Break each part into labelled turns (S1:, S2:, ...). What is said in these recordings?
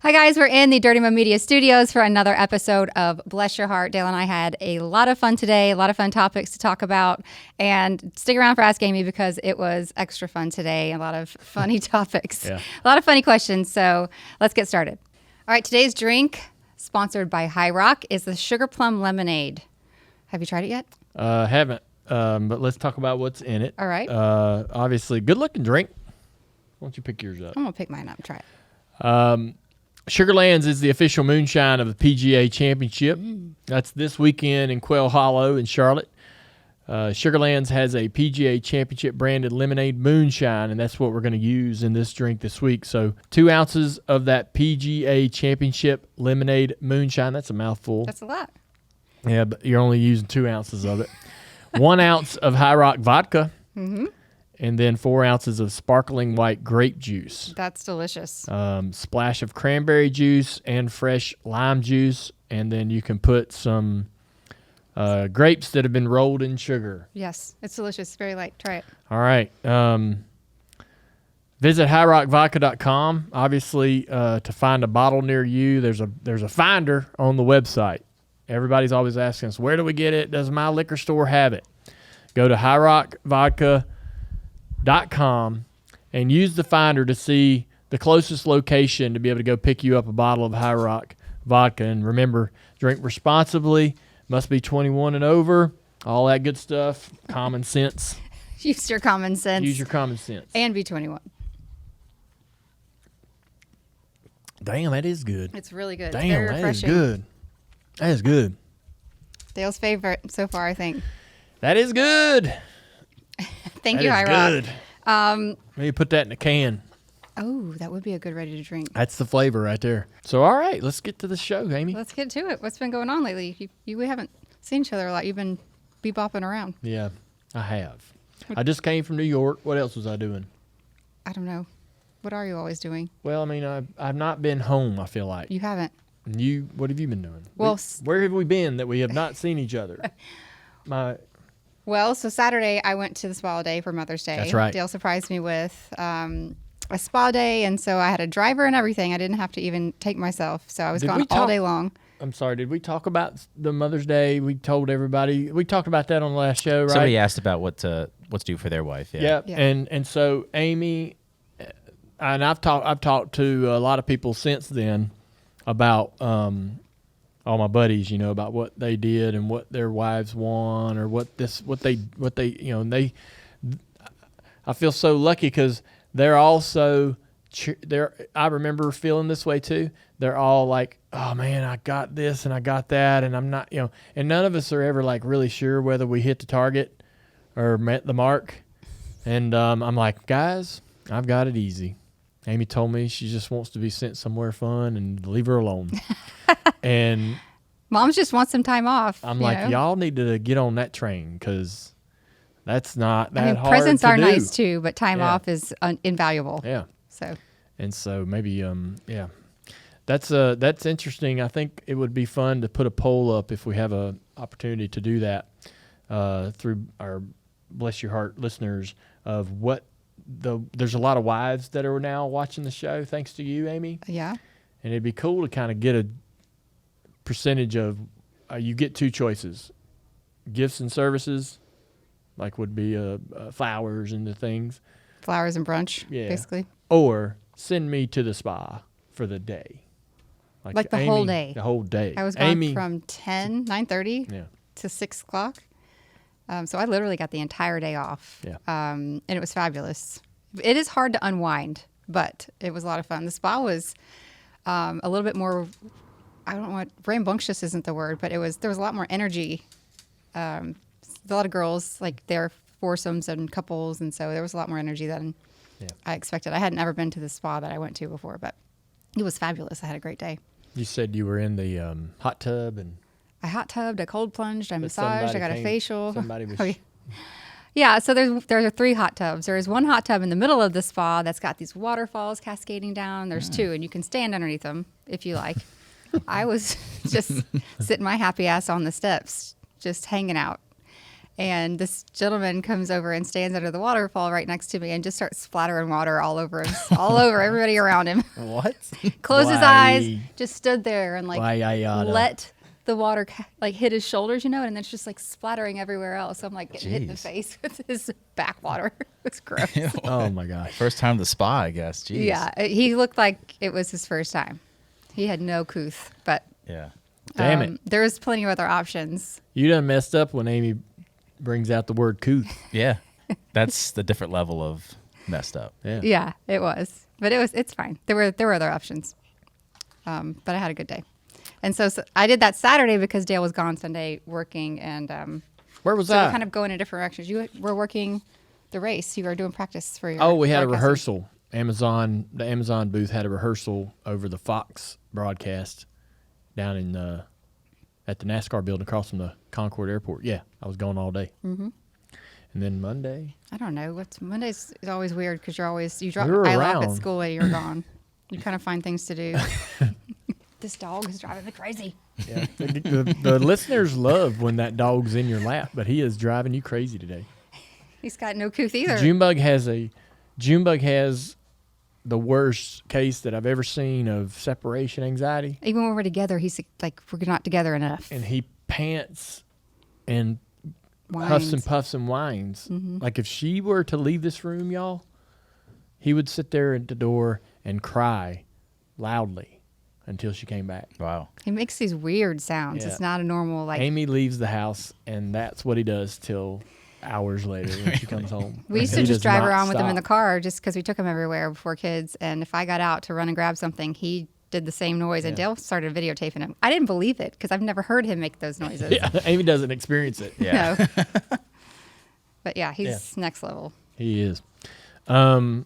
S1: Hi guys, we're in the Dirty Mo Media studios for another episode of Bless Your Hardt. Dale and I had a lot of fun today, a lot of fun topics to talk about, and stick around for Ask Amy because it was extra fun today. A lot of funny topics, a lot of funny questions. So let's get started. All right, today's drink, sponsored by High Rock, is the Sugar Plum Lemonade. Have you tried it yet?
S2: Haven't, but let's talk about what's in it.
S1: All right.
S2: Obviously, good looking drink. Why don't you pick yours up?
S1: I'm going to pick mine up and try it.
S2: Sugarlands is the official moonshine of the PGA Championship. That's this weekend in Quail Hollow in Charlotte. Sugarlands has a PGA Championship branded lemonade moonshine, and that's what we're going to use in this drink this week. So 2 ounces of that PGA Championship lemonade moonshine. That's a mouthful.
S1: That's a lot.
S2: Yeah, but you're only using 2 ounces of it. 1 ounce of High Rock Vodka. And then 4 ounces of sparkling white grape juice.
S1: That's delicious.
S2: Splash of cranberry juice and fresh lime juice. And then you can put some grapes that have been rolled in sugar.
S1: Yes, it's delicious. Very light. Try it.
S2: All right. Visit highrockvodka.com. Obviously, to find a bottle near you, there's a finder on the website. Everybody's always asking us, where do we get it? Does my liquor store have it? Go to highrockvodka.com and use the finder to see the closest location to be able to go pick you up a bottle of High Rock Vodka. And remember, drink responsibly, must be 21 and over, all that good stuff, common sense.
S1: Use your common sense.
S2: Use your common sense.
S1: And be 21.
S2: Damn, that is good.
S1: It's really good.
S2: Damn,
S1: it's very
S2: that is
S1: refreshing.
S2: good. That is good.
S1: Dale's favorite so far, I think.
S2: That is good.
S1: Thank you, High Rock.
S2: Good. Maybe put that in a can.
S1: Oh, that would be a good ready to drink.
S2: That's the flavor right there. So, all right, let's get to the show, Amy.
S1: Let's get to it. What's been going on lately? We haven't seen each other a lot. You've been bebopping around.
S2: Yeah, I have. I just came from New York. What else was I doing?
S1: I don't know. What are you always doing?
S2: Well, I mean, I've not been home, I feel like.
S1: You haven't.
S2: What have you been doing?
S1: Well,
S2: where have we been that we have not seen each other?
S1: Well, so Saturday I went to the spa day for Mother's Day.
S2: That's right.
S1: Dale surprised me with a spa day, and so I had a driver and everything. I didn't have to even take myself, so I was gone all day long.
S2: I'm sorry, did we talk about the Mother's Day? We told everybody. We talked about that on the last show, right?
S3: Somebody asked about what's due for their wife.
S2: Yeah. And so Amy, and I've talked to a lot of people since then about all my buddies, about what they did and what their wives want, or what they I feel so lucky because they're also I remember feeling this way too. They're all like, oh man, I got this and I got that, and I'm not, and none of us are ever like really sure whether we hit the target or met the mark. And I'm like, guys, I've got it easy. Amy told me she just wants to be sent somewhere fun and leave her alone. And
S1: Moms just want some time off.
S2: I'm like, y'all need to get on that train because that's not that hard
S1: presents
S2: to
S1: are
S2: do.
S1: Nice too, but time off is invaluable.
S2: Yeah. So maybe, that's interesting. I think it would be fun to put a poll up if we have a opportunity to do that through our Bless Your Hardt listeners of what there's a lot of wives that are now watching the show thanks to you, Amy.
S1: Yeah.
S2: And it'd be cool to kind of get a percentage of you get 2 choices: gifts and services, like would be flowers and the things,
S1: flowers and brunch, basically,
S2: or send me to the spa for the day,
S1: like the whole day.
S2: The whole day.
S1: I was gone from 9:30 to 6 o'clock. So I literally got the entire day off.
S2: Yeah.
S1: And it was fabulous. It is hard to unwind, but it was a lot of fun. The spa was a little bit more, I don't know what, rambunctious isn't the word, but there was a lot more energy. A lot of girls, like their foursomes and couples, and so there was a lot more energy than I expected. I hadn't ever been to the spa that I went to before, but it was fabulous. I had a great day.
S2: You said you were in the hot tub and...
S1: I hot tubbed, I cold plunged, I massaged, I got a facial.
S2: Somebody was...
S1: Yeah, so there are 3 hot tubs. There is one hot tub in the middle of the spa that's got these waterfalls cascading down. There's 2, and you can stand underneath them if you like. I was just sitting my happy ass on the steps, just hanging out. And this gentleman comes over and stands under the waterfall right next to me and just starts splattering water all over him, all over everybody around him.
S3: What?
S1: Closed his
S2: Why?
S1: eyes, just stood there and like
S2: Why I oughta.
S1: let the water like hit his shoulders, and then it's just like splattering everywhere else. I'm like getting hit in the
S3: Jeez.
S1: face with his backwater. It's gross.
S2: Oh my gosh.
S3: First time at the spa, I guess. Jeez.
S1: Yeah, he looked like it was his first time. He had no couth, but
S3: Yeah.
S2: Damn it.
S1: there was plenty of other options.
S2: You done messed up when Amy brings out the word couth.
S3: Yeah. That's the different level of messed up.
S2: Yeah.
S1: Yeah, it was, but it's fine. There were other options, but I had a good day, and so I did that Saturday because Dale was gone Sunday working, and
S2: Where was
S1: so
S2: that?
S1: we're kind of going in different directions. You were working the race. You were doing practice for your.
S2: Oh, we had a
S1: broadcasting.
S2: rehearsal. The Amazon booth had a rehearsal over the Fox broadcast down in at the NASCAR building across from the Concord Airport. Yeah, I was gone all day. Mm-hmm. And then Monday,
S1: I don't know. Mondays is always weird because you drop.
S2: You're
S1: I left at
S2: around.
S1: school and you're gone. You kind of find things to do. This dog is driving me crazy.
S2: yeah, the listeners love when that dog's in your lap, but he is driving you crazy today.
S1: He's got no couth either.
S2: Junebug has the worst case that I've ever seen of separation anxiety,
S1: Even when we're together, he's like, we're not together enough.
S2: and he pants and
S1: Whines.
S2: huffs and puffs and whines. Like if she were to leave this room, y'all, he would sit there at the door and cry loudly until she came back.
S3: Wow.
S1: He makes these weird sounds.
S2: Yeah.
S1: It's not a normal like.
S2: Amy leaves the house, and that's what he does till hours later when she comes home.
S1: We used
S2: And
S1: to
S2: he
S1: just
S2: does
S1: drive
S2: not
S1: around with him in the
S2: stop.
S1: car just because we took him everywhere before kids. And if I got out to run and grab something, he did the same noise. And
S2: Yeah.
S1: Dale started videotaping him. I didn't believe it because I've never heard him make those noises.
S2: Yeah, Amy doesn't experience it.
S3: Yeah.
S1: No. But yeah, he's next level.
S2: He is.
S1: How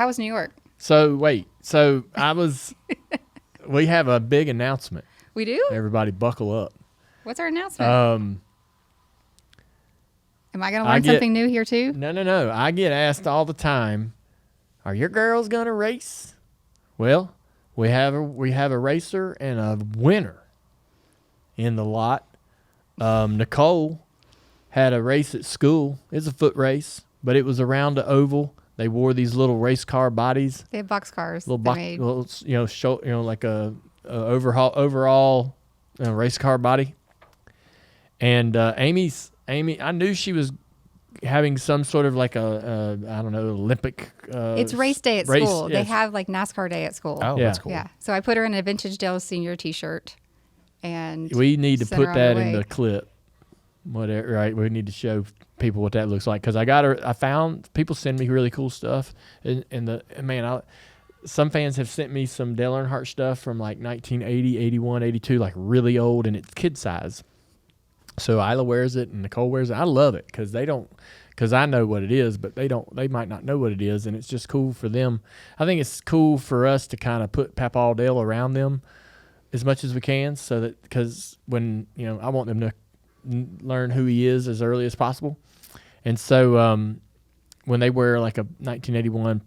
S1: was New York?
S2: So I was. We have a big announcement.
S1: We do?
S2: Everybody, buckle up.
S1: What's our announcement? Am I going to
S2: I
S1: learn
S2: get-
S1: something new here too?
S2: No. I get asked all the time, "Are your girls gonna race?" Well, we have a racer and a winner in the lot. Nicole had a race at school. It's a foot race, but it was around the oval. They wore these little race car bodies,
S1: They have box cars.
S2: little
S1: they
S2: box,
S1: made.
S2: little, like a overall race car body. And Amy, I knew she was having some sort of like a I don't know, Olympic.
S1: It's race day at school. They have like NASCAR day at school.
S3: Oh,
S2: Yeah.
S3: that's cool.
S1: Yeah. So I put her in a vintage Dale Senior T-shirt, and
S2: We need to
S1: sent her
S2: put
S1: on
S2: that
S1: her
S2: in
S1: way.
S2: the clip. Whatever, right? We need to show people what that looks like because I found people send me really cool stuff, and some fans have sent me some Dale Earnhardt stuff from like 1980, 81, 82, like really old, and it's kid size. So Isla wears it and Nicole wears it. I love it because I know what it is, but they might not know what it is, and it's just cool for them. I think it's cool for us to kind of put Papa Dale around them as much as we can, so that because when I want them to learn who he is as early as possible, and so when they wear like a 1981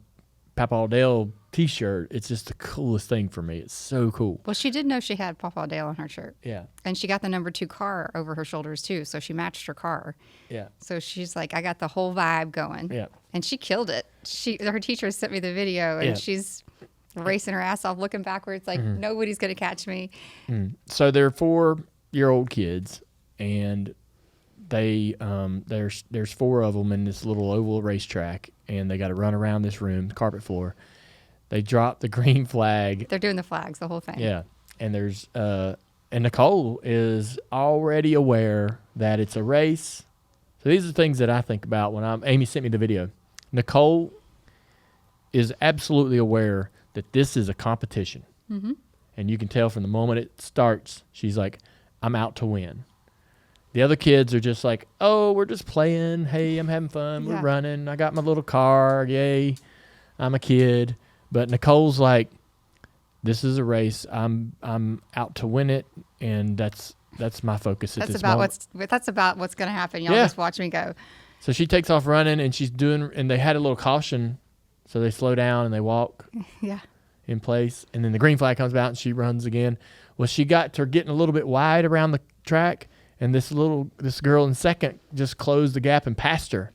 S2: Papa Dale T-shirt, it's just the coolest thing for me. It's so cool.
S1: Well, she did know she had Papa Dale on her shirt,
S2: Yeah,
S1: and she got the number 2 car over her shoulders too. So she matched her car.
S2: yeah,
S1: So she's like, I got the whole vibe going.
S2: yeah.
S1: And she killed it. Her teacher sent me the video, and
S2: Yeah.
S1: she's racing her ass off, looking backwards, like nobody's gonna catch me.
S2: So they're 4-year-old kids, and they there's 4 of them in this little oval racetrack, and they got to run around this room, carpet floor. They drop the green flag.
S1: They're doing the flags, the whole thing.
S2: Yeah, and there's and Nicole is already aware that it's a race. So these are things that I think about when Amy sent me the video. Nicole is absolutely aware that this is a competition, and you can tell from the moment it starts, she's like, "I'm out to win." The other kids are just like, "Oh, we're just playing. Hey, I'm having fun. We're
S1: Yeah.
S2: running. I got my little car. Yay, I'm a kid." But Nicole's like, "This is a race. I'm out to win it, and that's my focus at
S1: That's
S2: this
S1: about
S2: moment."
S1: what's gonna happen. Y'all
S2: Yeah.
S1: just watch me go.
S2: So she takes off running, and and they had a little caution, so they slow down and they walk
S1: Yeah.
S2: in place, and then the green flag comes out, and she runs again. Well, she got to getting a little bit wide around the track, and this girl in second just closed the gap and passed her.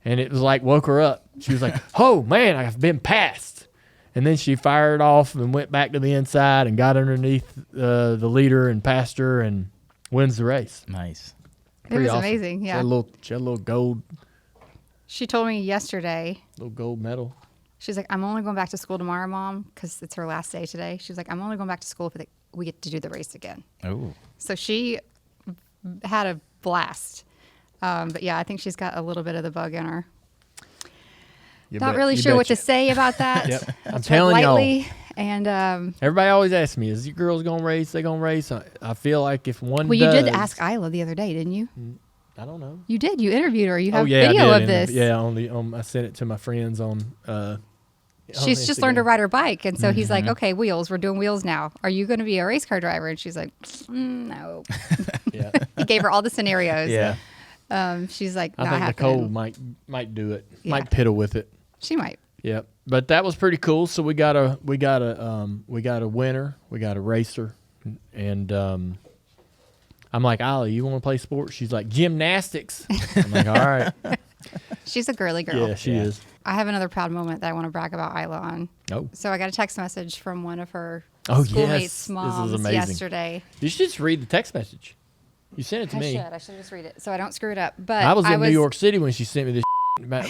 S2: And it was like woke her up. She was like, "Oh man, I've been passed." And then she fired off and went back to the inside and got underneath the leader and passed her and wins the race.
S3: Nice.
S1: It was amazing. Yeah.
S2: She had a little gold.
S1: She told me yesterday.
S2: Little gold medal.
S1: She's like, "I'm only going back to school tomorrow, Mom, because it's her last day today." She's like, "I'm only going back to school if we get to do the race again."
S3: Oh.
S1: So she had a blast. But yeah, I think she's got a little bit of the bug in her. Not really sure what to say about that.
S2: Yep. I'm telling y'all.
S1: And
S2: everybody always asks me, "Is your girls gonna race? They gonna race?" I feel like if one
S1: well, you did ask Isla the other day, didn't you?
S2: I don't know.
S1: You did. You interviewed her. You have
S2: I
S1: video
S2: did
S1: of this.
S2: Yeah, I sent it to my friends on.
S1: She's just learned to ride her bike, and so he's like, "Okay, wheels. We're doing wheels now. Are you going to be a race car driver?" And she's like, "No."
S2: Yeah.
S1: He gave her all the scenarios.
S3: Yeah.
S1: She's like,
S2: I
S1: "Not
S2: think
S1: happening."
S2: Nicole might do it.
S1: Yeah.
S2: Might piddle with it.
S1: She might.
S2: Yep. But that was pretty cool. So we got a winner, we got a racer, and I'm like, "Isla, you want to play sports?" She's like, "Gymnastics." I'm like, "All right."
S1: She's a girly girl.
S2: Yeah, she is.
S1: I have another proud moment that I want to brag about Isla on.
S2: Oh.
S1: So I got a text message from one of her
S2: Oh,
S1: schoolmates'
S2: yes.
S1: moms
S2: This is amazing.
S1: yesterday.
S2: You should just read the text message. You sent it to me.
S1: I should just read it so I don't screw it up. But
S2: I was in New York City when she sent me this.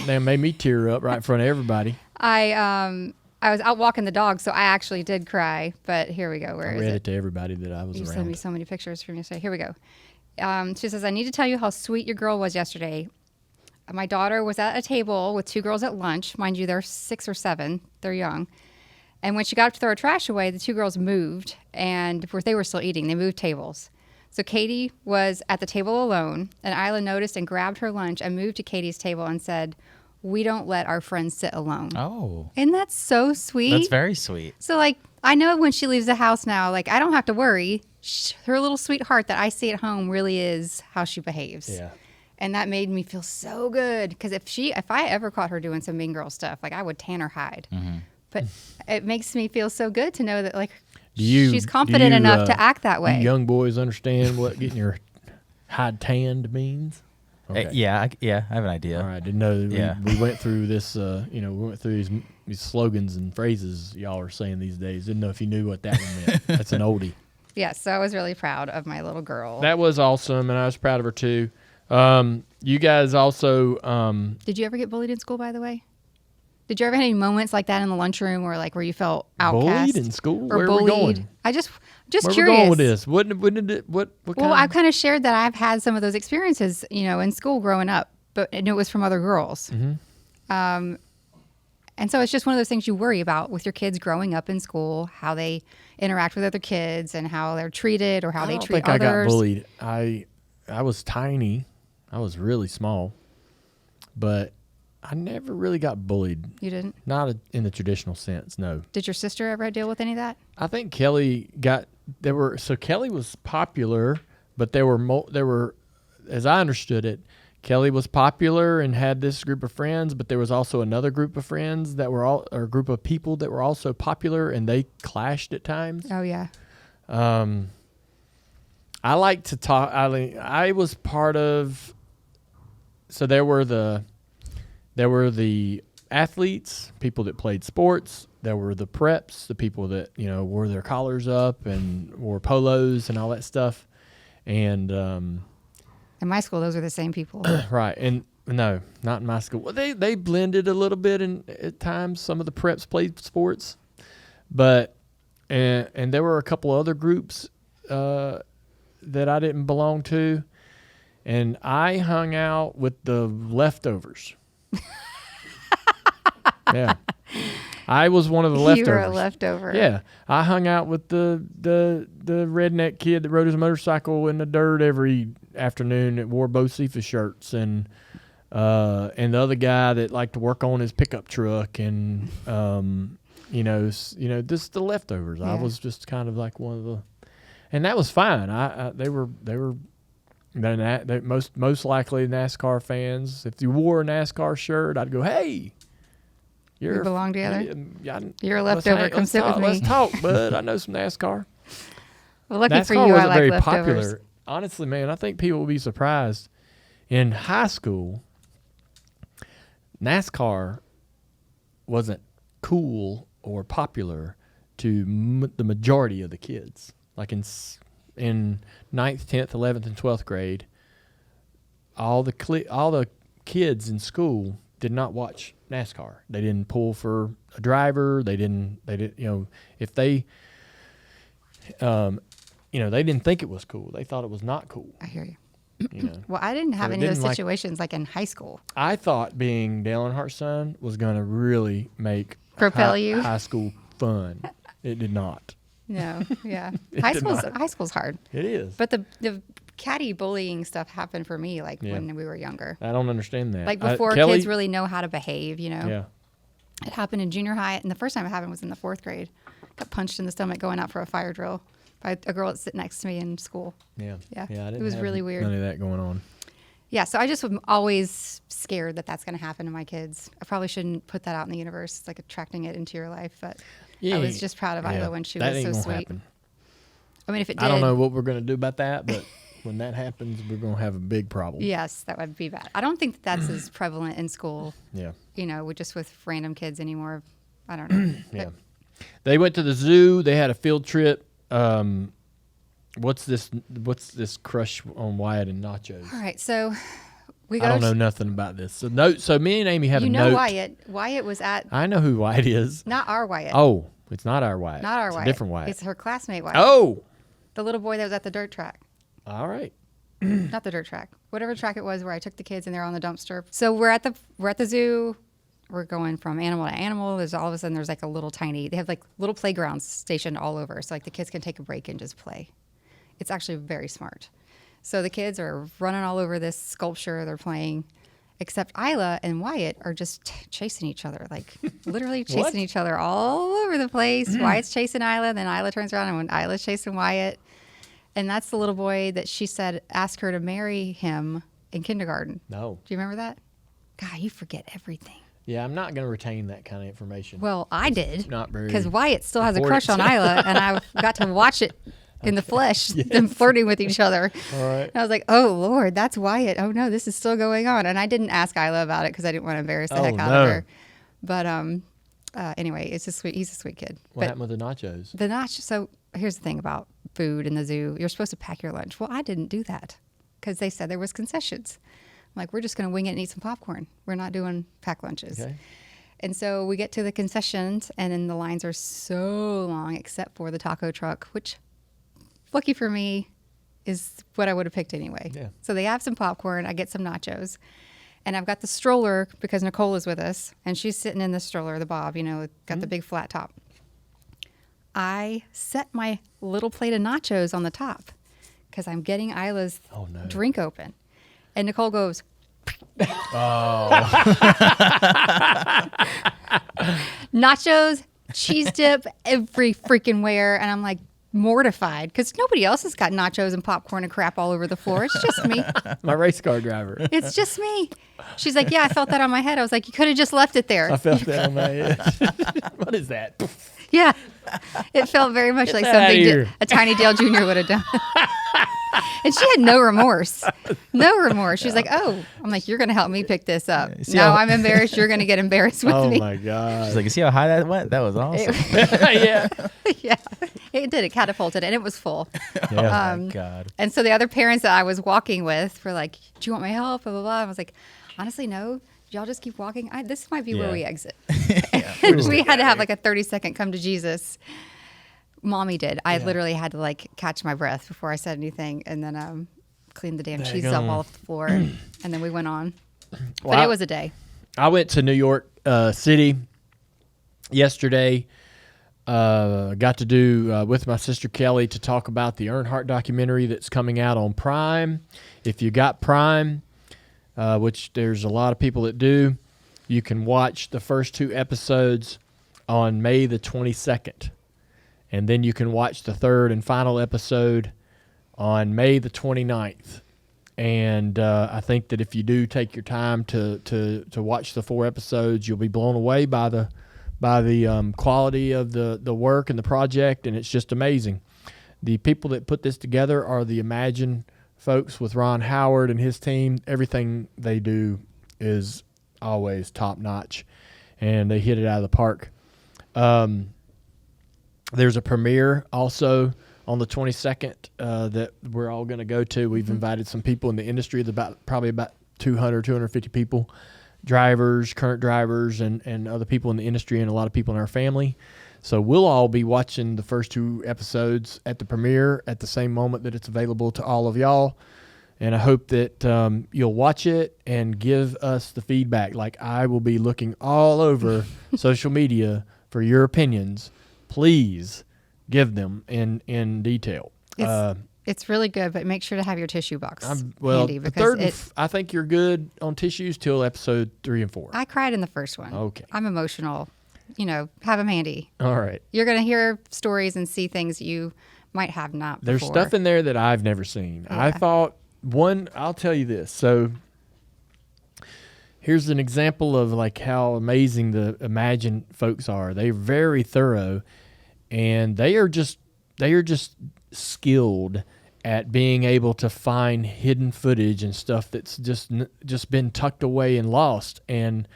S2: They made me tear up right in front of everybody.
S1: I was out walking the dog, so I actually did cry. But here we go.
S2: I
S1: Where is
S2: read
S1: it?
S2: it to everybody that I was
S1: You
S2: around.
S1: sent me so many pictures from yesterday. Here we go. She says, "I need to tell you how sweet your girl was yesterday. My daughter was at a table with two girls at lunch. Mind you, they're 6 or 7. They're young. And when she got up to throw her trash away, the two girls moved, and they were still eating. They moved tables. So Katie was at the table alone, and Isla noticed and grabbed her lunch and moved to Katie's table and said, 'We don't let our friends sit alone.'"
S3: Oh.
S1: Isn't that so sweet?
S3: That's very sweet.
S1: So, like, I know when she leaves the house now, like, I don't have to worry. Her little sweetheart that I see at home really is how she behaves.
S2: Yeah.
S1: And that made me feel so good. Because if I ever caught her doing some mean girl stuff, like, I would tan her hide.
S3: Mm-hmm.
S1: But it makes me feel so good to know that, like,
S2: Do
S1: she's confident enough to act that way.
S2: You young boys understand what getting your hide tanned means? Okay.
S3: Yeah, I have an idea.
S2: All right. Didn't know.
S3: Yeah.
S2: We went through this. We went through these slogans and phrases y'all are saying these days. Didn't know if you knew what that one meant. That's an oldie.
S1: Yes, so I was really proud of my little girl.
S2: That was awesome, and I was proud of her too. You guys also.
S1: Did you ever get bullied in school, by the way? Did you ever have any moments like that in the lunchroom where you felt outcast?
S2: Bullied in school?
S1: Or
S2: Where
S1: bullied?
S2: are we going?
S1: I just
S2: Where
S1: curious.
S2: we going with this? What kind
S1: Well, I've kind of shared that I've had some of those experiences, in school growing up, and it was from other girls.
S2: Mm-hmm.
S1: And so it's just one of those things you worry about with your kids growing up in school, how they interact with other kids and how they're treated or how they treat
S2: I
S1: others.
S2: got bullied. I was tiny. I was really small, but I never really got bullied.
S1: You didn't?
S2: Not in the traditional sense, no.
S1: Did your sister ever deal with any of that?
S2: I think Kelly Kelly was popular, but there were, as I understood it, Kelly was popular and had this group of friends, but there was also another group of friends or a group of people that were also popular, and they clashed at times.
S1: Oh, yeah.
S2: I like to talk. I was part of. So there were the athletes, people that played sports. There were the preps, the people that wore their collars up and wore polos and all that stuff. And
S1: In my school, those are the same people.
S2: right, and no, not in my school. Well, they blended a little bit, and at times some of the preps played sports, but and there were a couple other groups that I didn't belong to, and I hung out with the leftovers. Yeah, I was one of the leftovers.
S1: You were a leftover.
S2: Yeah, I hung out with the redneck kid that rode his motorcycle in the dirt every afternoon that wore Bo Cephas shirts, and the other guy that liked to work on his pickup truck, and just the leftovers.
S1: Yeah.
S2: I was just kind of like one of the, and that was fine. They were most likely NASCAR fans. If you wore a NASCAR shirt, I'd go, "Hey,
S1: We belong together?
S2: Yeah,
S1: You're a leftover. Come sit with me."
S2: Let's talk, bud. I know some NASCAR.
S1: Well, lucky
S2: NASCAR
S1: for you, I
S2: wasn't
S1: like
S2: very
S1: leftovers.
S2: popular honestly, man, I think people will be surprised. In high school, NASCAR wasn't cool or popular to the majority of the kids. Like in 9th, 10th, 11th, and 12th grade, all the kids in school did not watch NASCAR. They didn't pull for a driver. They didn't, if they, they didn't think it was cool. They thought it was not cool.
S1: I hear you.
S2: Well,
S1: I didn't have any of those situations like in high school.
S2: I thought being Dale Earnhardt's son was going to really make high school fun. It did not.
S1: No, yeah. High school's hard.
S2: It is.
S1: But the catty bullying stuff happened for me when we were younger.
S2: I don't understand that.
S1: Like before kids really know how to behave,
S2: Yeah.
S1: It happened in junior high, and the first time it happened was in the 4th grade. Got punched in the stomach going out for a fire drill by a girl that sit next to me in school.
S2: Yeah.
S1: Yeah.
S2: I didn't
S1: It was
S2: have
S1: really weird.
S2: None of that going on.
S1: Yeah, so I just am always scared that that's going to happen to my kids. I probably shouldn't put that out in the universe. It's like attracting it into your life, but I was just proud of Isla when she was so sweet.
S2: Happen.
S1: I mean, if it did,
S2: I don't know what we're going to do about that, but when that happens, we're going to have a big problem.
S1: Yes, that would be bad. I don't think that's as prevalent in school.
S2: Yeah.
S1: With random kids anymore. I don't know.
S2: Yeah. They went to the zoo. They had a field trip. What's this crush on Wyatt and nachos?
S1: All right, so we go.
S2: I don't know nothing about this. So me and Amy have a note.
S1: Wyatt was at.
S2: I know who Wyatt is.
S1: Not our Wyatt.
S2: Oh, it's not our Wyatt.
S1: Not our
S2: it's
S1: Wyatt.
S2: A different Wyatt.
S1: It's her classmate Wyatt.
S2: Oh.
S1: The little boy that was at the dirt track.
S2: All right.
S1: Not the dirt track. Whatever track it was where I took the kids and they're on the dumpster. So we're at the zoo. We're going from animal to animal. There's all of a sudden there's like a little tiny. They have like little playgrounds stationed all over, so like the kids can take a break and just play. It's actually very smart. So the kids are running all over this sculpture. They're playing, except Isla and Wyatt are just chasing each other, like literally chasing each other all over the place. Wyatt's chasing Isla, then Isla turns around and when Isla's chasing Wyatt. And that's the little boy that she said asked her to marry him in kindergarten.
S2: No.
S1: Do you remember that? God, you forget everything.
S2: Yeah, I'm not going to retain that kind of information.
S1: Well, I did.
S2: Not very.
S1: Because Wyatt still has a crush on Isla, and I got to watch it in the flesh, them flirting with each other.
S2: All right.
S1: And I was like, oh, Lord, that's Wyatt. Oh, no, this is still going on. And I didn't ask Isla about it because I didn't want to embarrass the heck out of her. But anyway, it's just sweet. He's a sweet kid.
S2: What happened with the nachos?
S1: So here's the thing about food in the zoo. You're supposed to pack your lunch. Well, I didn't do that because they said there was concessions. I'm like, we're just going to wing it and eat some popcorn. We're not doing packed lunches.
S2: Okay.
S1: And so we get to the concessions, and then the lines are so long, except for the taco truck, which, lucky for me, is what I would have picked anyway.
S2: Yeah.
S1: So they have some popcorn. I get some nachos. And I've got the stroller because Nicole is with us, and she's sitting in the stroller, the Bob, got the big flat top. I set my little plate of nachos on the top because I'm getting Isla's drink open. And Nicole goes, nachos, cheese dip, every freaking where. And I'm like mortified because nobody else has got nachos and popcorn and crap all over the floor. It's just me.
S2: My race car driver.
S1: It's just me. She's like, yeah, I felt that on my head. I was like, you could have just left it there.
S2: I felt that on my head. What is that?
S1: Yeah. It felt very much like something a Tiny Dale Jr. would have done. And she had no remorse. No remorse. She's like, oh. I'm like, you're going to help me pick this up. Now I'm embarrassed. You're going to get embarrassed with me.
S2: Oh, my God.
S3: She's like, you see how high that went? That was awesome.
S2: Yeah.
S1: Yeah. It did. It catapulted, and it was full.
S2: Yeah.
S3: Oh, my God.
S1: And so the other parents that I was walking with were like, do you want my help? Blah, blah, blah. I was like, honestly, no. Y'all just keep walking. This might be where we exit. We had to have like a 30-second come to Jesus. Mommy did. I literally had to like catch my breath before I said anything, and then clean the damn cheese up off the floor, and then we went on. But it was a day.
S2: I went to New York City yesterday. Got to do with my sister Kelly to talk about the Earnhardt documentary that's coming out on Prime. If you got Prime, which there's a lot of people that do, you can watch the first 2 episodes on May the 22nd. And then you can watch the 3rd and final episode on May the 29th. And I think that if you do take your time to watch the 4 episodes, you'll be blown away by the quality of the work and the project, and it's just amazing. The people that put this together are the Imagine folks with Ron Howard and his team. Everything they do is always top notch, and they hit it out of the park. There's a premiere also on the 22nd that we're all going to go to. We've invited some people in the industry, probably about 200, 250 people, drivers, current drivers, and other people in the industry, and a lot of people in our family. So we'll all be watching the first 2 episodes at the premiere at the same moment that it's available to all of y'all. And I hope that you'll watch it and give us the feedback. Like, I will be looking all over social media for your opinions. Please give them in detail.
S1: It's really good, but make sure to have your tissue box handy.
S2: The third, I think you're good on tissues till episode 3 and 4.
S1: I cried in the first one.
S2: Okay.
S1: I'm emotional. Have them handy.
S2: All right.
S1: You're going to hear stories and see things you might have not before.
S2: There's stuff in there that I've never seen.
S1: Yeah.
S2: I thought I'll tell you this. So here's an example of like how amazing the Imagine folks are. They're very thorough, and they are just skilled at being able to find hidden footage and stuff that's just been tucked away and lost. And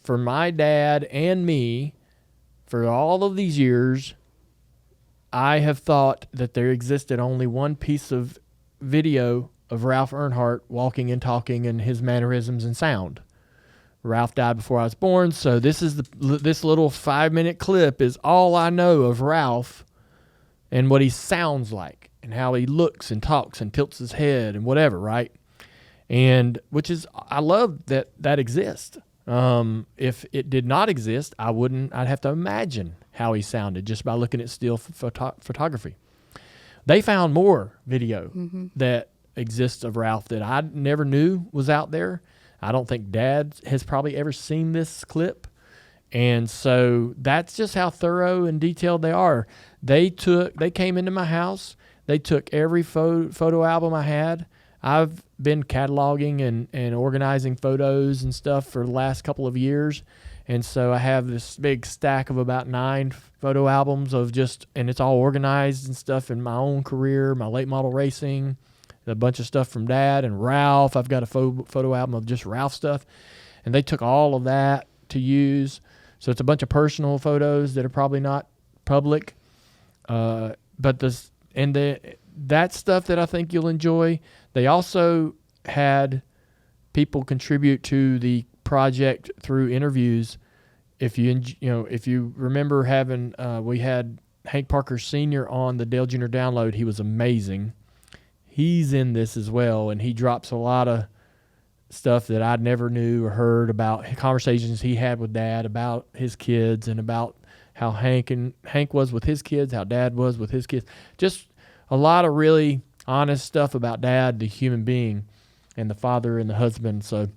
S2: for my dad and me, for all of these years, I have thought that there existed only one piece of video of Ralph Earnhardt walking and talking and his mannerisms and sound. Ralph died before I was born, so this little 5-minute clip is all I know of Ralph and what he sounds like and how he looks and talks and tilts his head and whatever, right? And I love that exists. If it did not exist, I'd have to imagine how he sounded just by looking at still photography. They found more video that exists of Ralph that I never knew was out there. I don't think Dad has probably ever seen this clip. And so that's just how thorough and detailed they are. They came into my house. They took every photo album I had. I've been cataloging and organizing photos and stuff for the last couple of years. And so I have this big stack of about 9 photo albums and it's all organized and stuff in my own career, my late model racing, a bunch of stuff from Dad and Ralph. I've got a photo album of just Ralph stuff. And they took all of that to use. So it's a bunch of personal photos that are probably not public. But that stuff that I think you'll enjoy. They also had people contribute to the project through interviews. If you remember having, we had Hank Parker Sr. on the Dale Jr. Download. He was amazing. He's in this as well, and he drops a lot of stuff that I never knew or heard about, conversations he had with Dad about his kids and about how Hank was with his kids, how Dad was with his kids. Just a lot of really honest stuff about Dad, the human being, and the father and the husband. So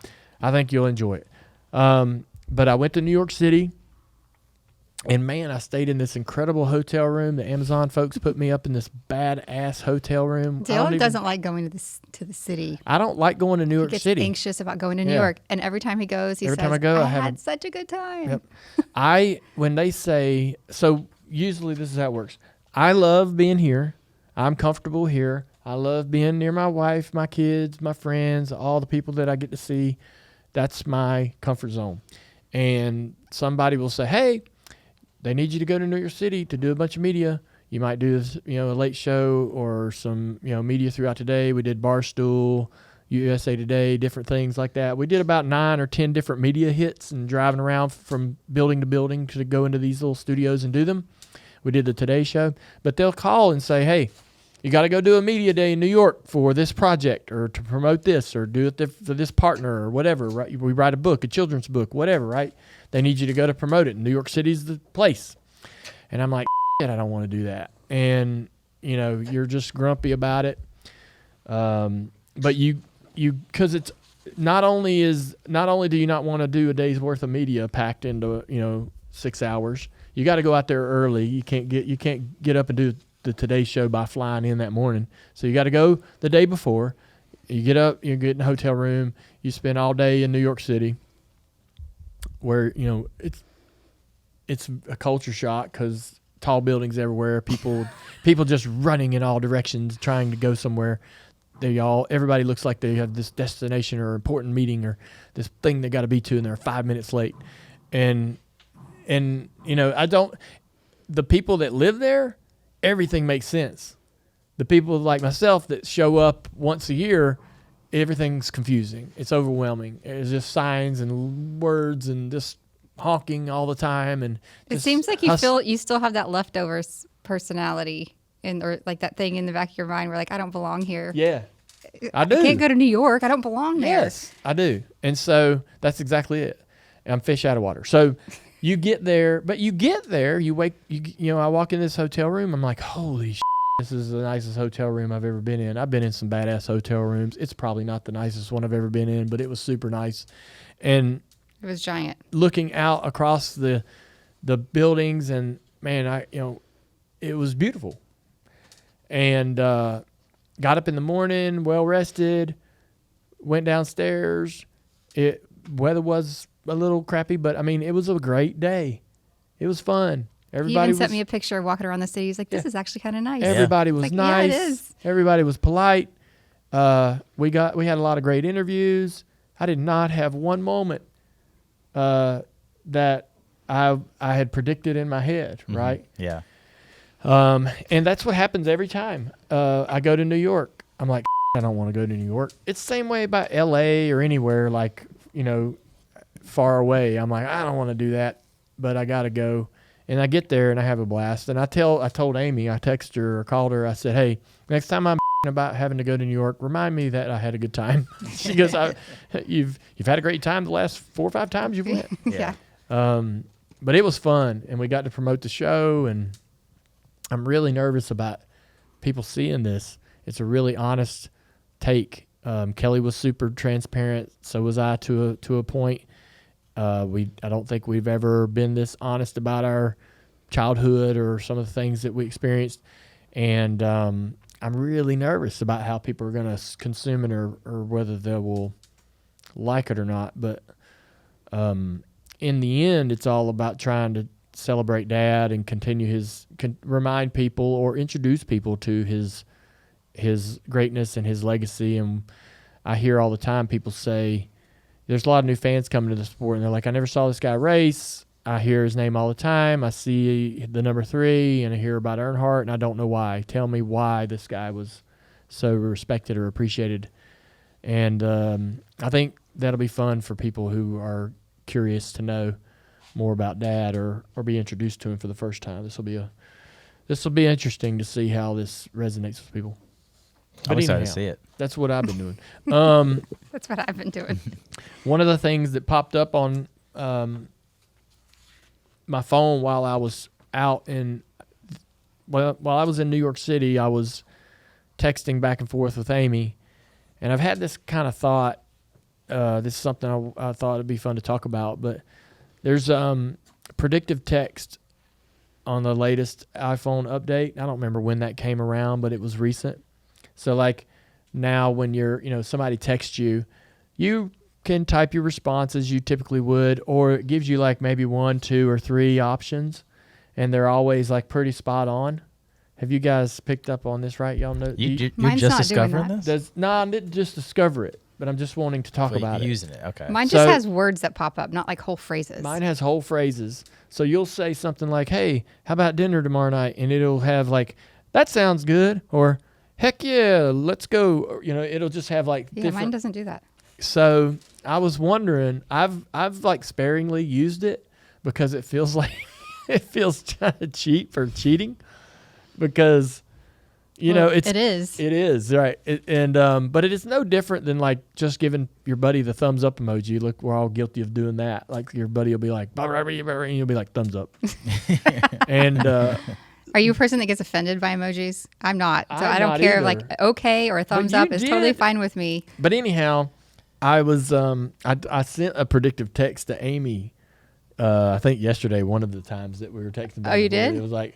S2: I think you'll enjoy it. But I went to New York City, and man, I stayed in this incredible hotel room. The Amazon folks put me up in this badass hotel room.
S1: Dale doesn't like going to the city.
S2: I don't like going to New York
S1: He gets
S2: City.
S1: anxious about going to New York, and every time he goes, he says, I had such a good time.
S2: Yep. When they say, so usually this is how it works. I love being here. I'm comfortable here. I love being near my wife, my kids, my friends, all the people that I get to see. That's my comfort zone. And somebody will say, hey, they need you to go to New York City to do a bunch of media. You might do this, a late show or some, media throughout the day. We did Barstool, USA Today, different things like that. We did about 9 or 10 different media hits and driving around from building to building to go into these little studios and do them. We did the Today Show. But they'll call and say, hey, you got to go do a media day in New York for this project or to promote this or do it for this partner or whatever, right? We write a book, a children's book, whatever, right? They need you to go to promote it. New York City's the place. And I'm like, I don't want to do that. And, you're just grumpy about it. But because it's not only do you not want to do a day's worth of media packed into, 6 hours, you got to go out there early. You can't get up and do the Today Show by flying in that morning. So you got to go the day before. You get up, you get in the hotel room, you spend all day in New York City where, it's a culture shock because tall buildings everywhere, people just running in all directions trying to go somewhere. Everybody looks like they have this destination or important meeting or this thing they got to be to, and they're 5 minutes late. And the people that live there, everything makes sense. The people like myself that show up once a year, everything's confusing. It's overwhelming. It's just signs and words and just honking all the time. And
S1: it seems like you still have that leftovers personality or like that thing in the back of your mind where like, I don't belong here.
S2: Yeah, I do.
S1: I can't go to New York. I don't belong there.
S2: Yes, I do. And so that's exactly it. I'm fish out of water. So you get there, I walk in this hotel room. I'm like, holy shit, this is the nicest hotel room I've ever been in. I've been in some badass hotel rooms. It's probably not the nicest one I've ever been in, but it was super nice. And
S1: it was giant.
S2: Looking out across the buildings, and man, it was beautiful. And got up in the morning, well rested, went downstairs. Weather was a little crappy, but I mean, it was a great day. It was fun.
S1: Everybody sent me a picture walking around the city. He's like, this is actually kind of nice.
S2: Everybody was nice.
S1: Yeah, it is.
S2: Everybody was polite. We had a lot of great interviews. I did not have one moment that I had predicted in my head, right?
S3: Yeah.
S2: And that's what happens every time I go to New York. I'm like, I don't want to go to New York. It's the same way about LA or anywhere like, far away. I'm like, I don't want to do that, but I got to go. And I get there and I have a blast. And I told Amy, I texted her or called her. I said, hey, next time I'm about having to go to New York, remind me that I had a good time. She goes, you've had a great time the last 4 or 5 times you've went.
S1: Yeah.
S2: But it was fun, and we got to promote the show, and I'm really nervous about people seeing this. It's a really honest take. Kelly was super transparent. So was I to a point. I don't think we've ever been this honest about our childhood or some of the things that we experienced. And I'm really nervous about how people are going to consume it or whether they will like it or not. But in the end, it's all about trying to celebrate Dad and continue remind people or introduce people to his greatness and his legacy. And I hear all the time people say, there's a lot of new fans coming to the sport, and they're like, I never saw this guy race. I hear his name all the time. I see the number 3, and I hear about Earnhardt, and I don't know why. Tell me why this guy was so respected or appreciated. And I think that'll be fun for people who are curious to know more about Dad or be introduced to him for the first time. This will be interesting to see how this resonates with people.
S3: I'm excited to see it.
S2: That's what I've been doing.
S1: That's what I've been doing.
S2: One of the things that popped up on my phone while I was out while I was in New York City, I was texting back and forth with Amy, and I've had this kind of thought. This is something I thought it'd be fun to talk about, but there's predictive text on the latest iPhone update. I don't remember when that came around, but it was recent. So like now when somebody texts you, you can type your responses you typically would, or it gives you like maybe 1, 2, or 3 options, and they're always like pretty spot on. Have you guys picked up on this, right? Y'all know
S3: you're
S1: Mine's
S3: just
S1: not
S3: discovering
S1: doing
S3: this?
S2: I didn't just discover it, but I'm just wanting to talk
S3: So
S2: about
S3: you're
S2: it.
S3: using it, okay.
S1: Mine just
S2: So-
S1: has words that pop up, not like whole phrases.
S2: Mine has whole phrases. So you'll say something like, hey, how about dinner tomorrow night? And it'll have like, that sounds good, or heck yeah, let's go. Or, it'll just have like
S1: Yeah,
S2: different.
S1: mine doesn't do that.
S2: So I was wondering, I've like sparingly used it because it feels like it feels kind of cheap or cheating because it is right. But it is no different than like just giving your buddy the thumbs up emoji. Look, we're all guilty of doing that. Like your buddy will be like, and you'll be like thumbs up. And
S1: Are you a person that gets offended by emojis? I'm not. So
S2: I'm
S1: I don't
S2: not
S1: care.
S2: either.
S1: Like okay or a thumbs
S2: you
S1: up is totally
S2: did.
S1: fine with me.
S2: But anyhow, I was I sent a predictive text to Amy. I think yesterday, one of the times that we were texting. Back
S1: Oh, you
S2: and forth,
S1: did?
S2: It was like,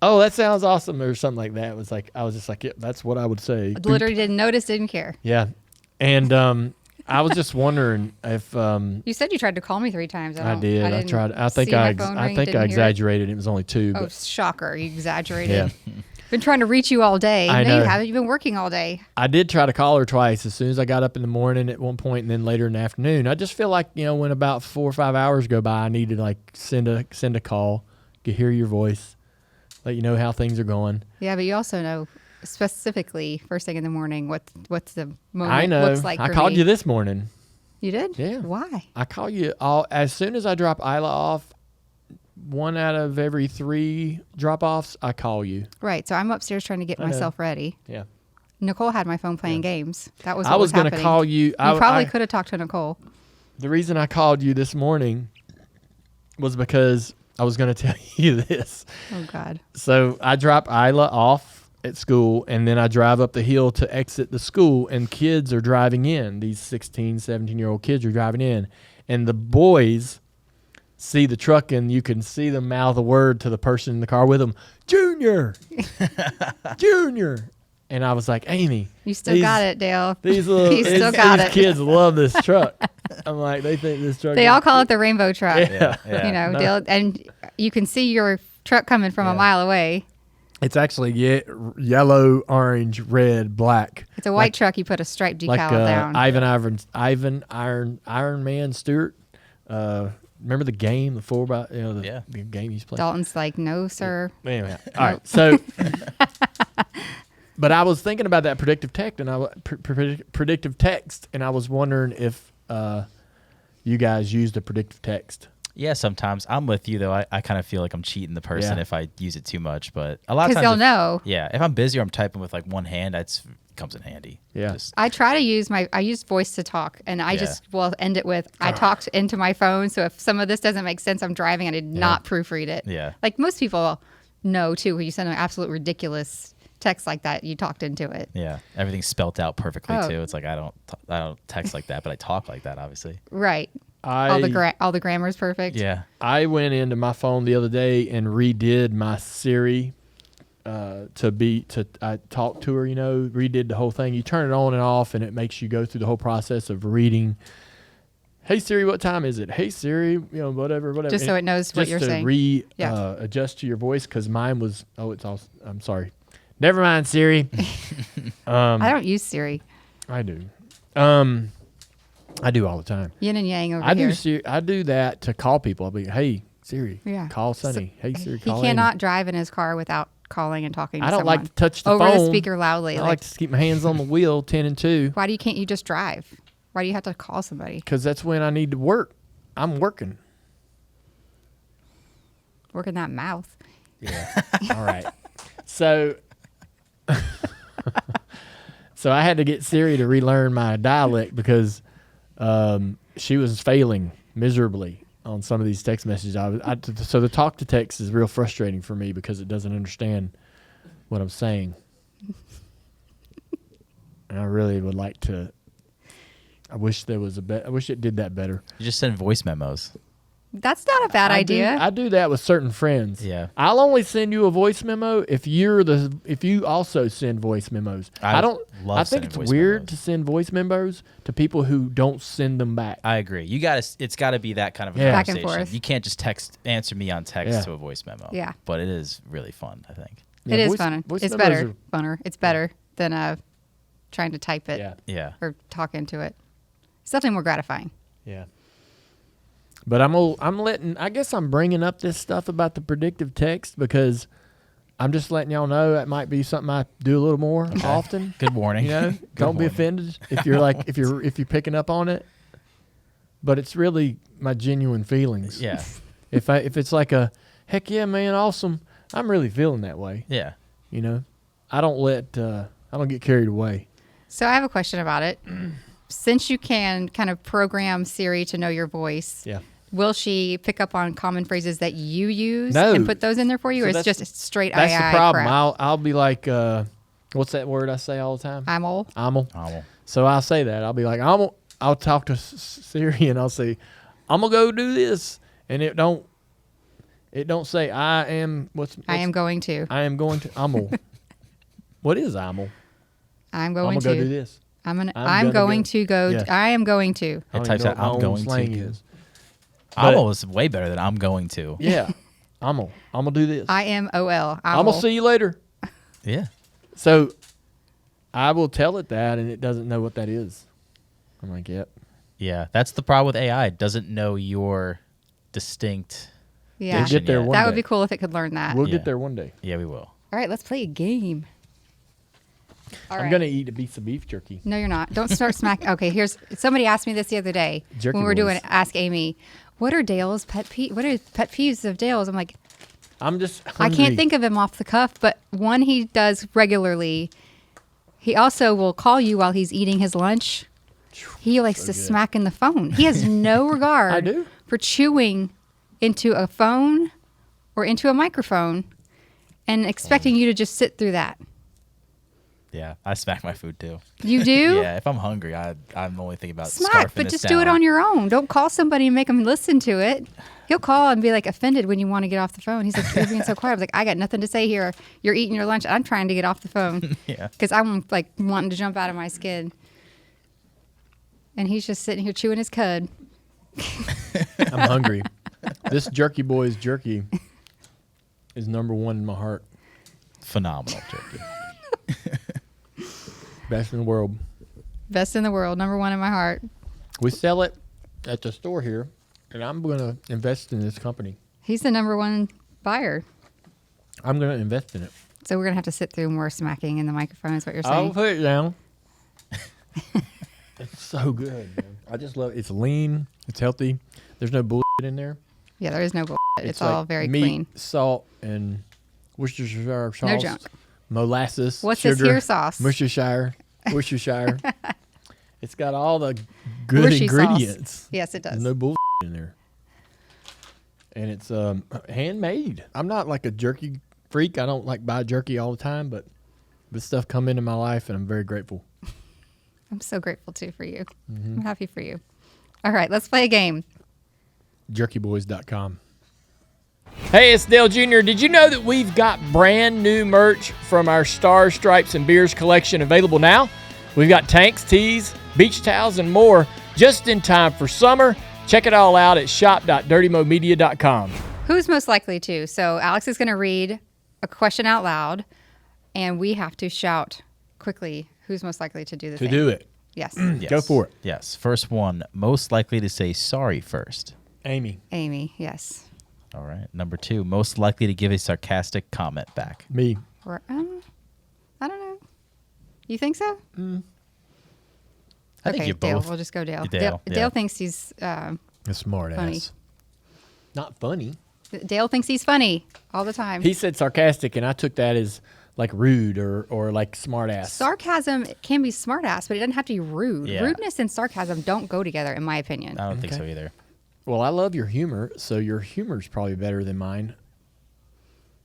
S2: oh, that sounds awesome, or something like that. It was like I was just like, yeah, that's what I would say.
S1: Literally didn't notice, didn't care.
S2: Yeah, and I was just wondering if
S1: You said you tried to call me 3 times.
S2: I did. I
S1: didn't
S2: tried. I think
S1: see my phone
S2: I
S1: ring,
S2: think
S1: didn't
S2: I
S1: hear it.
S2: exaggerated. It was only 2.
S1: Oh,
S2: But
S1: shocker! You exaggerated.
S2: yeah,
S1: Been trying to reach you all day.
S2: I
S1: No,
S2: know.
S1: you haven't. You've been working all day.
S2: I did try to call her twice. As soon as I got up in the morning at one point, and then later in the afternoon. I just feel like when about 4 or 5 hours go by, I need to like send a call, get hear your voice, let you know how things are going.
S1: Yeah, but you also know specifically first thing in the morning what's the moment
S2: I know.
S1: looks like.
S2: I
S1: for
S2: called
S1: me.
S2: you this morning.
S1: You did?
S2: Yeah.
S1: Why?
S2: I call you all as soon as I drop Isla off. 1 out of every 3 drop-offs, I call you.
S1: Right. So I'm upstairs trying to get
S2: I know.
S1: myself ready.
S2: Yeah.
S1: Nicole had my phone playing games. That was what
S2: I was
S1: going to
S2: gonna call you.
S1: You probably could have talked to Nicole.
S2: The reason I called you this morning was because I was going to tell you this.
S1: Oh, God.
S2: So I drop Isla off at school, and then I drive up the hill to exit the school, and kids are driving in. These 16, 17-year-old kids are driving in, and the boys see the truck, and you can see them mouth a word to the person in the car with them, Junior, Junior. And I was like, Amy,
S1: You still got it, Dale.
S2: These little
S1: You still got
S2: these
S1: it.
S2: kids love this truck. I'm like, they think this truck.
S1: They
S2: is
S1: all call it the rainbow truck.
S2: Yeah.
S3: Yeah.
S1: You know,
S2: No.
S1: Dale, and you can see your truck coming from a
S2: Yeah.
S1: mile away.
S2: It's actually yellow, orange, red, black.
S1: It's a white truck. You put a striped decal
S2: Like
S1: down.
S2: Iron Man Stewart. Remember the game, the 4x, the game you used to play.
S1: Dalton's like, no, sir.
S2: Anyway, all right. So, but I was thinking about that predictive text, and predictive text, and I was wondering if you guys used a predictive text.
S3: Yeah, sometimes. I'm with you, though. I kind of feel like I'm cheating the person
S2: Yeah.
S3: if I use it too much. But a lot of
S1: Because
S3: times.
S1: they'll know.
S3: Yeah. If I'm busy or I'm typing with like one hand, it comes in handy.
S2: Yeah.
S1: I try to use I use voice to talk, and I
S3: Yeah.
S1: just will end it with, I talked into my phone. So if some of this doesn't make sense, I'm driving. I did not proofread it.
S3: Yeah.
S1: Like most people know, too, when you send an absolute ridiculous text like that, you talked into it.
S3: Yeah. Everything's spelt out perfectly,
S1: Oh.
S3: too. It's like I don't text like that, but I talk like that, obviously.
S1: Right. All the grammar is perfect.
S3: Yeah.
S2: I went into my phone the other day and redid my Siri I talked to her, redid the whole thing. You turn it on and off, and it makes you go through the whole process of reading. Hey Siri, what time is it? Hey Siri, whatever.
S1: Just so it knows what you're saying.
S2: Adjust to your voice, because mine was. I'm sorry. Never mind, Siri.
S1: I don't use Siri.
S2: I do. I do all the time.
S1: Yin and yang over
S2: I
S1: here.
S2: I do that to call people. I'll be, hey Siri,
S1: Yeah.
S2: call Sonny. Hey Siri,
S1: He
S2: call
S1: cannot
S2: Amy.
S1: drive in his car without calling and talking to
S2: I don't
S1: someone.
S2: like to touch the
S1: over
S2: phone.
S1: the speaker loudly.
S2: I
S1: Like,
S2: like to keep my hands on the wheel, 10 and 2,
S1: why can't you just drive? Why do you have to call somebody?
S2: because that's when I need to work. I'm working.
S1: Working that mouth.
S2: Yeah. All right. So I had to get Siri to relearn my dialect because she was failing miserably on some of these text messages. So the talk to text is real frustrating for me because it doesn't understand what I'm saying. And I really would like to. I wish there was I wish it did that better.
S3: You just send voice memos.
S1: That's not a bad idea.
S2: I do that with certain friends.
S3: Yeah.
S2: I'll only send you a voice memo if you also send voice memos.
S3: I
S2: I
S3: love
S2: think
S3: sending
S2: it's
S3: voice
S2: weird
S3: memos.
S2: to send voice memos to people who don't send them back.
S3: I agree. It's got to be that kind of a
S2: Yeah.
S1: Back and
S3: conversation.
S1: forth.
S3: You can't just answer me on text
S2: Yeah.
S3: to a voice memo.
S1: Yeah.
S3: But it is really fun, I think.
S1: It is
S2: voice-
S1: fun.
S2: voice
S1: It's
S2: memos
S1: better. Funner. It's better than trying to type it
S2: Yeah.
S3: Yeah.
S1: or talk into it. It's definitely more gratifying.
S2: Yeah. But I guess I'm bringing up this stuff about the predictive text because I'm just letting y'all know that might be something I do a little more often.
S3: Good warning.
S2: Don't be
S3: warning.
S2: offended if you're picking up on it. But it's really my genuine feelings.
S3: Yeah.
S2: If it's like a heck yeah, man, awesome, I'm really feeling that way.
S3: Yeah.
S2: I don't get carried away.
S1: So I have a question about it. Since you can kind of program Siri to know your voice,
S2: Yeah.
S1: will she pick up on common phrases that you use
S2: No.
S1: and put those in there for you,
S2: So
S1: or it's
S2: that's-
S1: just straight
S2: That's
S1: II
S2: the problem.
S1: crap?
S2: I'll be like, what's that word I say all the time?
S1: I'm old.
S2: Amel.
S3: Oh, well.
S2: So I'll say that. I'll be like, I'll talk to Siri and I'll say, I'm gonna go do this, and it don't say I am.
S1: I am going to.
S2: I am going to. Amel. What is Amel?
S1: I'm
S2: I'm
S1: going
S2: gonna
S1: to.
S2: go do this.
S1: I'm going to go.
S2: Yeah.
S1: I am going to.
S2: I
S3: It
S2: don't
S3: types
S2: even
S3: out
S2: know what
S3: I'm
S2: my own
S3: going
S2: slang
S3: to.
S2: is.
S3: Amo is way better than I'm going to.
S2: Yeah. I'm gonna do this.
S1: IMOL.
S2: I'm gonna see you later.
S3: Yeah.
S2: So I will tell it that, and it doesn't know what that is. I'm like, yep.
S3: Yeah. That's the problem with AI. It doesn't know your distinct.
S1: Yeah.
S2: We'll get there
S3: Yeah.
S2: one
S1: That
S2: day.
S1: would be cool if it could learn that.
S2: We'll
S3: Yeah.
S2: get there one day.
S3: Yeah, we will.
S1: All right, let's play a game. All
S2: I'm
S1: right.
S2: gonna eat a piece of beef jerky.
S1: No, you're not. Don't start smack. Okay, somebody asked me this the other day
S2: Jerky
S1: when we were doing
S2: boys.
S1: Ask Amy. What are Dale's pet What are pet peeves of Dale's? I'm like,
S2: I'm just
S1: I
S2: hungry.
S1: can't think of him off the cuff, but one he does regularly. He also will call you while he's eating his lunch. He likes to
S2: good.
S1: smack in the phone. He has no regard
S2: I do.
S1: for chewing into a phone or into a microphone and expecting you to just sit through that.
S3: Yeah. I smack my food too.
S1: You do?
S3: Yeah. If I'm hungry, I'm only thinking about
S1: Smack,
S3: scarfing
S1: but
S3: this
S1: just do it
S3: down.
S1: on your own. Don't call somebody and make them listen to it. He'll call and be like offended when you want to get off the phone. He's like, you're being so quiet. I was like, I got nothing to say here. You're eating your lunch. I'm trying to get off the phone
S3: Yeah.
S1: because I'm like wanting to jump out of my skin. And he's just sitting here chewing his cud.
S2: I'm hungry. This Jerky Boy's jerky is number one in my heart.
S3: Phenomenal jerky.
S2: Best in the world.
S1: Best in the world. Number one in my heart.
S2: We sell it at the store here, and I'm gonna invest in this company.
S1: He's the number one buyer.
S2: I'm gonna invest in it.
S1: So we're going to have to sit through more smacking in the microphone is what you're
S2: I'll
S1: saying.
S2: put it down. It's so good, man. I just love it. It's lean. It's healthy. There's no bullshit in there.
S1: Yeah, there is no bullshit. It's
S2: like
S1: all very
S2: meat,
S1: clean.
S2: salt, and Worcestershire sauce.
S1: No junk.
S2: Molasses.
S1: What's
S2: sugar,
S1: this here sauce?
S2: Worcestershire. It's got all the good
S1: Worcestershire sauce.
S2: ingredients.
S1: Yes, it does.
S2: There's no bullshit in there. And it's handmade. I'm not like a jerky freak. I don't like buy jerky all the time, but this stuff come into my life, and I'm very grateful.
S1: I'm so grateful too for you.
S2: Mm-hmm.
S1: I'm happy for you. All right, let's play a game.
S2: JerkyBoys.com. Hey, it's Dale Jr. Did you know that we've got brand new merch from our Stars, Stripes, and Beers collection available now? We've got tanks, tees, beach towels, and more just in time for summer. Check it all out at shop.dirtymomedia.com.
S1: Who's most likely to? So Alex is going to read a question out loud, and we have to shout quickly who's most likely to do the thing.
S2: it.
S1: Yes.
S3: Yes.
S2: Go for it.
S3: Yes. First one, most likely to say sorry first.
S2: Amy.
S1: Amy, yes.
S3: All right. Number two, most likely to give a sarcastic comment back.
S2: Me.
S1: Or, I don't know. You think so?
S3: I think
S1: okay,
S3: you
S1: Dale.
S3: both.
S1: We'll just go Dale.
S3: Dale, yeah.
S1: Dale thinks he's
S2: A smart
S1: Funny.
S2: ass. Not funny.
S1: Dale thinks he's funny all the time.
S2: He said sarcastic, and I took that as like rude or like smart ass.
S1: Sarcasm can be smartass, but it doesn't have to be rude.
S3: Yeah.
S1: Rudeness and sarcasm don't go together, in my opinion.
S3: I don't think
S2: Okay.
S3: so either.
S2: Well, I love your humor, so your humor's probably better than mine.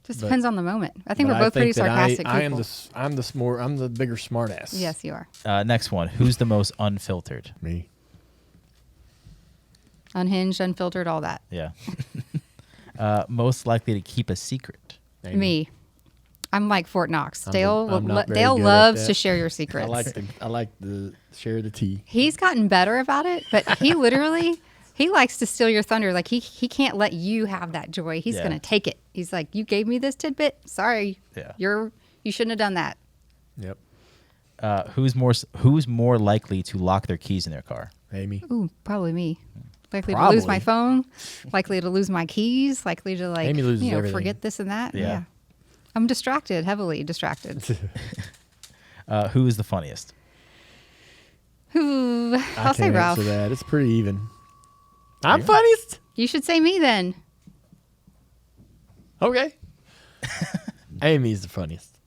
S1: Just
S2: but-
S1: depends on the moment. I think
S2: But
S1: we're both pretty
S2: that
S1: sarcastic
S2: I am
S1: people.
S2: I'm the bigger smart ass.
S1: Yes, you are.
S3: Next one, who's the most unfiltered?
S2: Me.
S1: Unhinged, unfiltered, all that.
S3: Yeah. Most likely to keep a secret.
S2: Amy.
S1: Me. I'm like Fort Knox.
S2: I'm
S1: Dale
S2: the- I'm not very
S1: Dale
S2: good at
S1: loves
S2: that.
S1: to share your
S2: I
S1: secrets.
S2: like the share the tea.
S1: He's gotten better about it, but he literally he likes to steal your thunder. Like he can't let you have that joy. He's
S3: Yeah.
S1: gonna take it. He's like, you gave me this tidbit. Sorry,
S3: Yeah.
S1: you shouldn't have done that.
S2: Yep.
S3: Who's more likely to lock their keys in their car?
S2: Amy.
S1: Ooh, probably me. Likely to lose my
S2: Probably.
S1: phone. Likely to lose my keys. Likely to
S2: Amy loses everything.
S1: forget this and that.
S3: Yeah.
S1: I'm distracted, heavily distracted.
S3: Who is the funniest?
S1: Ooh,
S2: I
S1: I'll say
S2: can't
S1: Ralph.
S2: answer that. It's pretty even. I'm funniest.
S1: You should say me then.
S2: Okay. Amy's the funniest.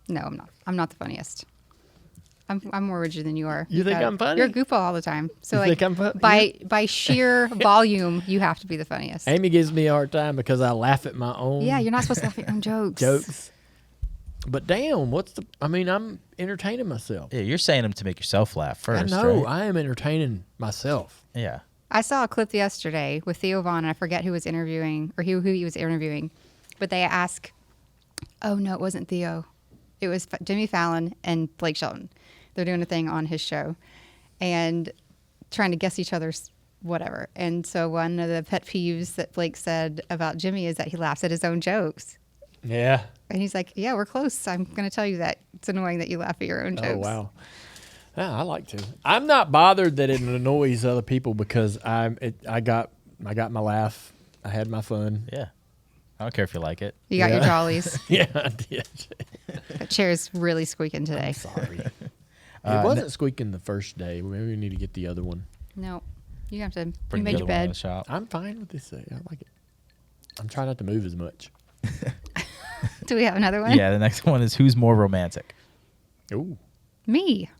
S1: No, I'm not. I'm not the funniest. I'm more rigid than you are.
S2: You think I'm funny?
S1: You're a goofball all the time. So
S2: You
S1: like
S2: think I'm fu-
S1: by sheer volume, you have to be the funniest.
S2: Amy gives me a hard time because I laugh at my own
S1: Yeah, you're not supposed to laugh at your own jokes.
S2: jokes. But damn, I'm entertaining myself.
S3: Yeah, you're saying them to make yourself laugh first.
S2: I know.
S3: Right?
S2: I am entertaining myself.
S3: Yeah.
S1: I saw a clip yesterday with Theo Vaughn, and I forget who was interviewing or who he was interviewing, but they ask, oh no, it wasn't Theo, it was Jimmy Fallon and Blake Shelton. They're doing a thing on his show and trying to guess each other's whatever. And so one of the pet peeves that Blake said about Jimmy is that he laughs at his own jokes.
S2: Yeah.
S1: And he's like, yeah, we're close. I'm going to tell you that. It's annoying that you laugh at your own jokes.
S2: Oh, wow. Yeah, I like to. I'm not bothered that it annoys other people because I got my laugh. I had my fun.
S3: Yeah. I don't care if you like it.
S1: You got your jollies.
S2: Yeah, I did.
S1: That chair's really squeaking today.
S2: Sorry. It wasn't squeaking the first day. Maybe we need to get the other one.
S1: No. You have to.
S3: Bring
S1: You
S3: the
S1: made
S3: other
S1: your
S3: one in the
S1: bed.
S3: shop.
S2: I'm fine with this. I like it. I'm trying not to move as much.
S1: Do we have another one?
S3: Yeah, the next one is who's more romantic?
S2: Ooh.
S1: Me.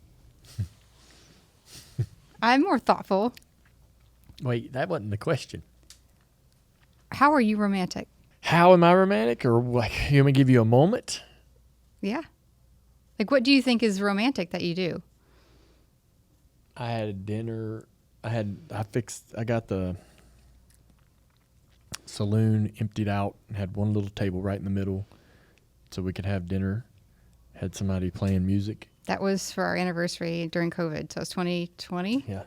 S1: I'm more thoughtful.
S2: Wait, that wasn't the question.
S1: How are you romantic?
S2: How am I romantic? Or like, you want me to give you a moment?
S1: Yeah. Like, what do you think is romantic that you do?
S2: I had dinner. I got the saloon emptied out and had one little table right in the middle so we could have dinner. Had somebody playing music.
S1: That was for our anniversary during COVID. So it's 2020.
S2: Yeah.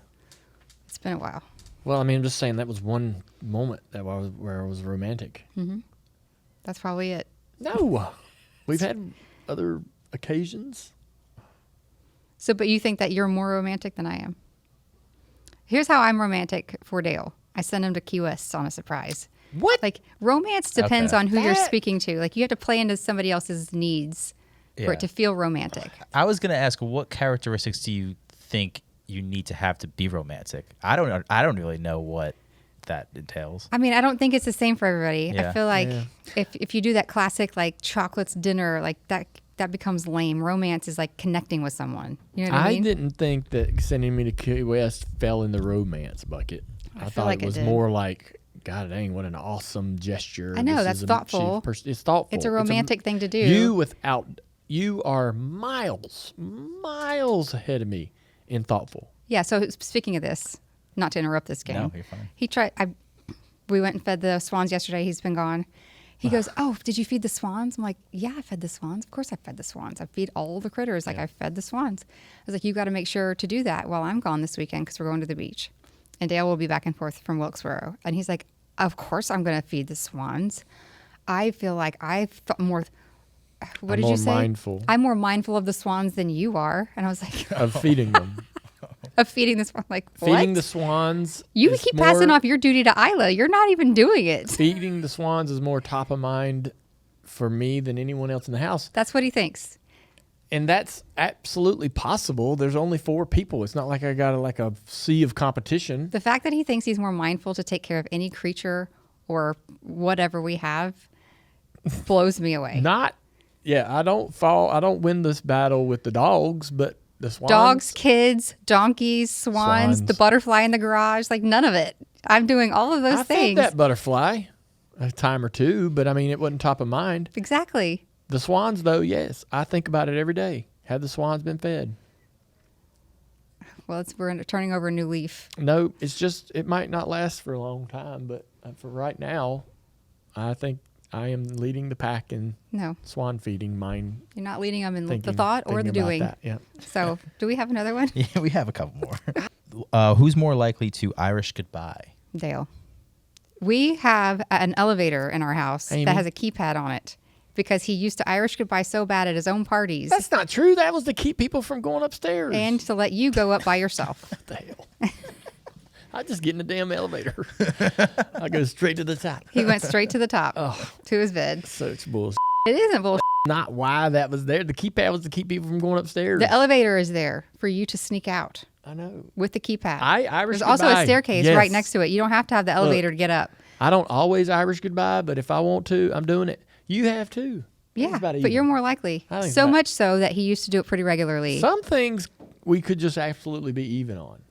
S1: It's been a while.
S2: Well, I mean, I'm just saying that was one moment where I was romantic.
S1: Mm-hmm. That's probably it.
S2: No. We've had other occasions.
S1: So, but you think that you're more romantic than I am? Here's how I'm romantic for Dale. I send him to Key West on a surprise.
S2: What?
S1: Like, romance depends
S3: Okay.
S1: on who you're
S2: That-
S1: speaking to. Like, you have to play into somebody else's needs for
S3: Yeah.
S1: it to feel romantic.
S3: I was going to ask, what characteristics do you think you need to have to be romantic? I don't really know what that entails.
S1: I mean, I don't think it's the same for everybody.
S3: Yeah.
S1: I feel like
S2: Yeah.
S1: if you do that classic, like, chocolates dinner, like, that becomes lame. Romance is like connecting with someone. You know what I mean?
S2: didn't think that sending me to Key West fell in the romance bucket. I
S1: feel
S2: thought
S1: like
S2: it
S1: it
S2: was
S1: did.
S2: more like, God dang, what an awesome gesture.
S1: I know,
S2: This
S1: that's
S2: is
S1: thoughtful.
S2: It's thoughtful.
S1: It's a romantic thing to do.
S2: You are miles ahead of me in thoughtful.
S1: Yeah. So speaking of this, not to interrupt this game.
S3: No, you're fine.
S1: We went and fed the swans yesterday. He's been gone. He goes, oh, did you feed the swans? I'm like, yeah, I fed the swans. Of course I fed the swans. I feed all the critters. Like, I fed the swans. I was like, you got to make sure to do that while I'm gone this weekend because we're going to the beach. And Dale will be back and forth from Wilkesboro. And he's like, of course I'm going to feed the swans. I feel like more, what
S2: I'm
S1: did
S2: more
S1: you say?
S2: mindful.
S1: I'm more mindful of the swans than you are. And I was like,
S2: Of feeding them.
S1: of feeding the swan. Like, what?
S2: Feeding the swans.
S1: You
S2: is
S1: keep passing
S2: more-
S1: off your duty to Isla. You're not even doing it.
S2: Feeding the swans is more top of mind for me than anyone else in the house.
S1: That's what he thinks.
S2: And that's absolutely possible. There's only 4 people. It's not like I got a sea of competition.
S1: The fact that he thinks he's more mindful to take care of any creature or whatever we have blows me away.
S2: I don't win this battle with the dogs, but the swans.
S1: Dogs, kids, donkeys, swans, the butterfly in the garage, like none of it. I'm doing all of those
S2: I
S1: things.
S2: fed that butterfly a time or two, but I mean, it wasn't top of mind.
S1: Exactly.
S2: The swans, though, yes. I think about it every day. Have the swans been fed?
S1: Well, we're turning over a new leaf.
S2: No, it's just, it might not last for a long time, but for right now, I think I am leading the pack in
S1: No,
S2: swan feeding. Mine
S1: you're not leading them in the
S2: thinking,
S1: thought or the
S2: thinking about
S1: doing.
S2: that, yeah.
S1: So, do we have another one?
S3: Yeah, we have a couple more. Who's more likely to Irish goodbye?
S1: Dale. We have an elevator in our house
S2: Amy.
S1: that has a keypad on it because he used to Irish goodbye so bad at his own parties
S2: That's not true. That was to keep people from going upstairs.
S1: and to let you go up by yourself.
S2: What the hell? I just get in the damn elevator. I go straight to the top.
S1: He went straight to the top to his bed.
S2: Such bullshit.
S1: It isn't bullshit.
S2: Not why that was there. The keypad was to keep people from going upstairs.
S1: The elevator is there for you to sneak out
S2: I know.
S1: with the keypad.
S2: Irish
S1: There's also a
S2: goodbye.
S1: staircase
S2: Yes.
S1: right next to it. You don't have to have the elevator to get up.
S2: I don't always Irish goodbye, but if I want to, I'm doing it. You have too.
S1: Yeah,
S2: It's about
S1: but
S2: even.
S1: you're more likely.
S2: I think it's
S1: So
S2: about-
S1: much so that he used to do it pretty regularly.
S2: Some things we could just absolutely be even on.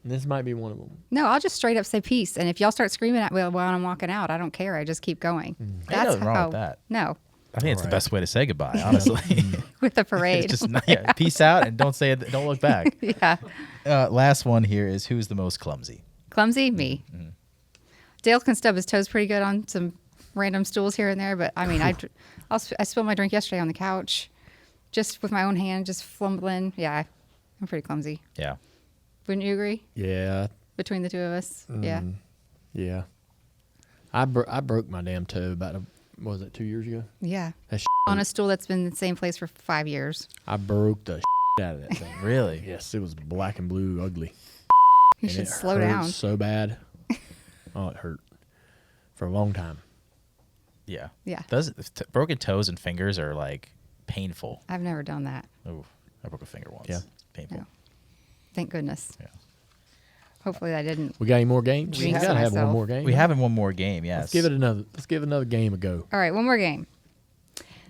S2: And this might be one of them.
S1: No, I'll just straight up say peace. And if y'all start screaming at me while I'm walking out, I don't care. I just keep going.
S2: Mm.
S3: Ain't nothing wrong with that.
S1: No,
S3: I think it's the best way to say goodbye, honestly.
S1: with the parade.
S3: It's just peace out and don't look back.
S1: Yeah.
S3: Last one here is who's the most clumsy?
S1: Clumsy? Me.
S2: Mm-hmm.
S1: Dale can stub his toes pretty good on some random stools here and there, but I mean, I spilled my drink yesterday on the couch just with my own hand, just fumbling. Yeah. I'm pretty clumsy.
S3: Yeah.
S1: Wouldn't you agree?
S2: Yeah.
S1: Between the two of us? Yeah.
S2: Yeah. I broke my damn toe about, what was it, 2 years ago?
S1: Yeah.
S2: That
S1: On a stool that's been in the same place for 5 years.
S2: I broke the out of that thing.
S3: Really?
S2: Yes, it was black and blue, ugly.
S1: You
S2: And
S1: should
S2: it
S1: slow
S2: hurt
S1: down.
S2: so bad. Oh, it hurt for a long time.
S3: Yeah.
S1: Yeah.
S3: Broken toes and fingers are like painful.
S1: I've never done that.
S3: Oh, I broke a finger once.
S2: Yeah.
S3: Painful.
S1: No. Thank goodness.
S3: Yeah.
S1: Hopefully I didn't.
S2: We got any more games?
S1: Jinx
S2: gotta have one
S1: myself.
S2: more game.
S3: We have one more game. Yes.
S2: Let's give another game a go.
S1: All right, one more game.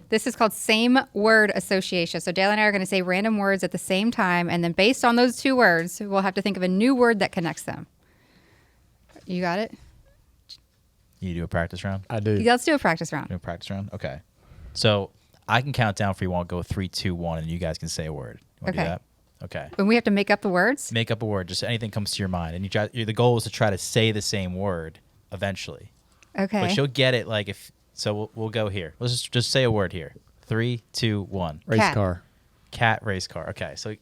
S1: This is called same word association. So Dale and I are going to say random words at the same time, and then based on those two words, we'll have to think of a new word that connects them. You got it?
S3: You do a practice round?
S2: I do.
S1: Let's do a practice round.
S3: Do a practice round? Okay. So I can count down for you. Won't go 3, 2, 1, and you guys can say a word. You want to
S1: Okay.
S3: do that? Okay.
S1: And we have to make up the words?
S3: Make up a word. Just anything comes to your mind, and the goal is to try to say the same word eventually.
S1: Okay.
S3: But you'll get it like if. So we'll go here. Let's just say a word here. 3, 2, 1.
S2: Race
S1: Cat.
S2: car.
S3: Cat, race car. Okay. So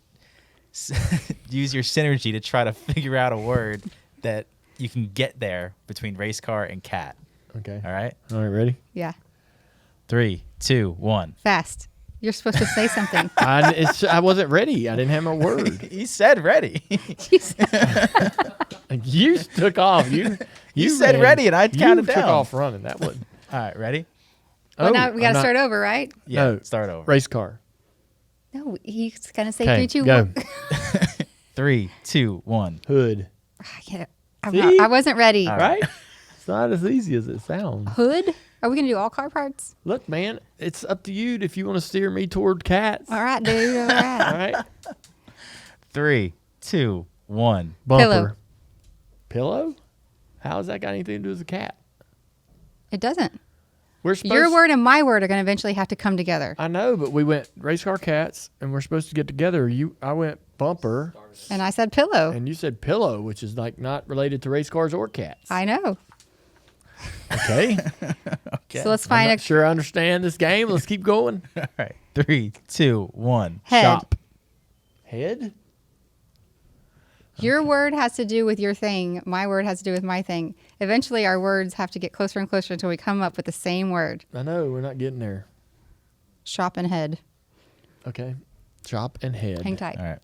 S3: use your synergy to try to figure out a word that you can get there between race car and cat.
S2: Okay.
S3: All right.
S2: All right, ready?
S1: Yeah.
S3: 3, 2, 1.
S1: Fast. You're supposed to say something.
S2: I wasn't ready. I didn't have my word.
S3: He said ready.
S2: You took off. You
S3: said ready, and I counted
S2: You took
S3: down.
S2: off running. That one.
S3: All right. Ready?
S1: Well, now we got
S2: I'm
S1: to
S2: not-
S1: start over, right?
S3: Yeah.
S2: No.
S3: Start over.
S2: Race car.
S1: No, he's going to say
S2: Okay,
S1: 3, 2,
S2: go.
S1: 1.
S3: 3, 2, 1.
S2: Hood.
S1: I can't-
S2: See?
S1: I wasn't ready.
S3: All
S2: Right? It's not as easy as it sounds.
S1: Hood? Are we going to do all car parts?
S2: Look, man, it's up to you if you want to steer me toward cats.
S1: All right, dude. All right.
S2: All right.
S3: 3, 2, 1.
S2: Bumper. Pillow? How has that got anything to do with a cat?
S1: It doesn't.
S2: We're supposed
S1: Your word and my word are going to eventually have to come together.
S2: I know, but we went race car cats, and we're supposed to get together. I went bumper,
S1: And I said pillow.
S2: and you said pillow, which is like not related to race cars or cats.
S1: I know.
S2: Okay.
S3: Okay.
S1: So let's
S2: I'm
S1: find
S2: not
S1: a
S2: sure I understand this game. Let's keep going.
S3: All right. 3, 2, 1.
S1: head.
S2: Shop. Head?
S1: Your word has to do with your thing. My word has to do with my thing. Eventually, our words have to get closer and closer until we come up with the same word.
S2: I know, we're not getting there.
S1: Shop and head.
S2: Okay. Shop and head.
S1: Hang tight.
S3: All right.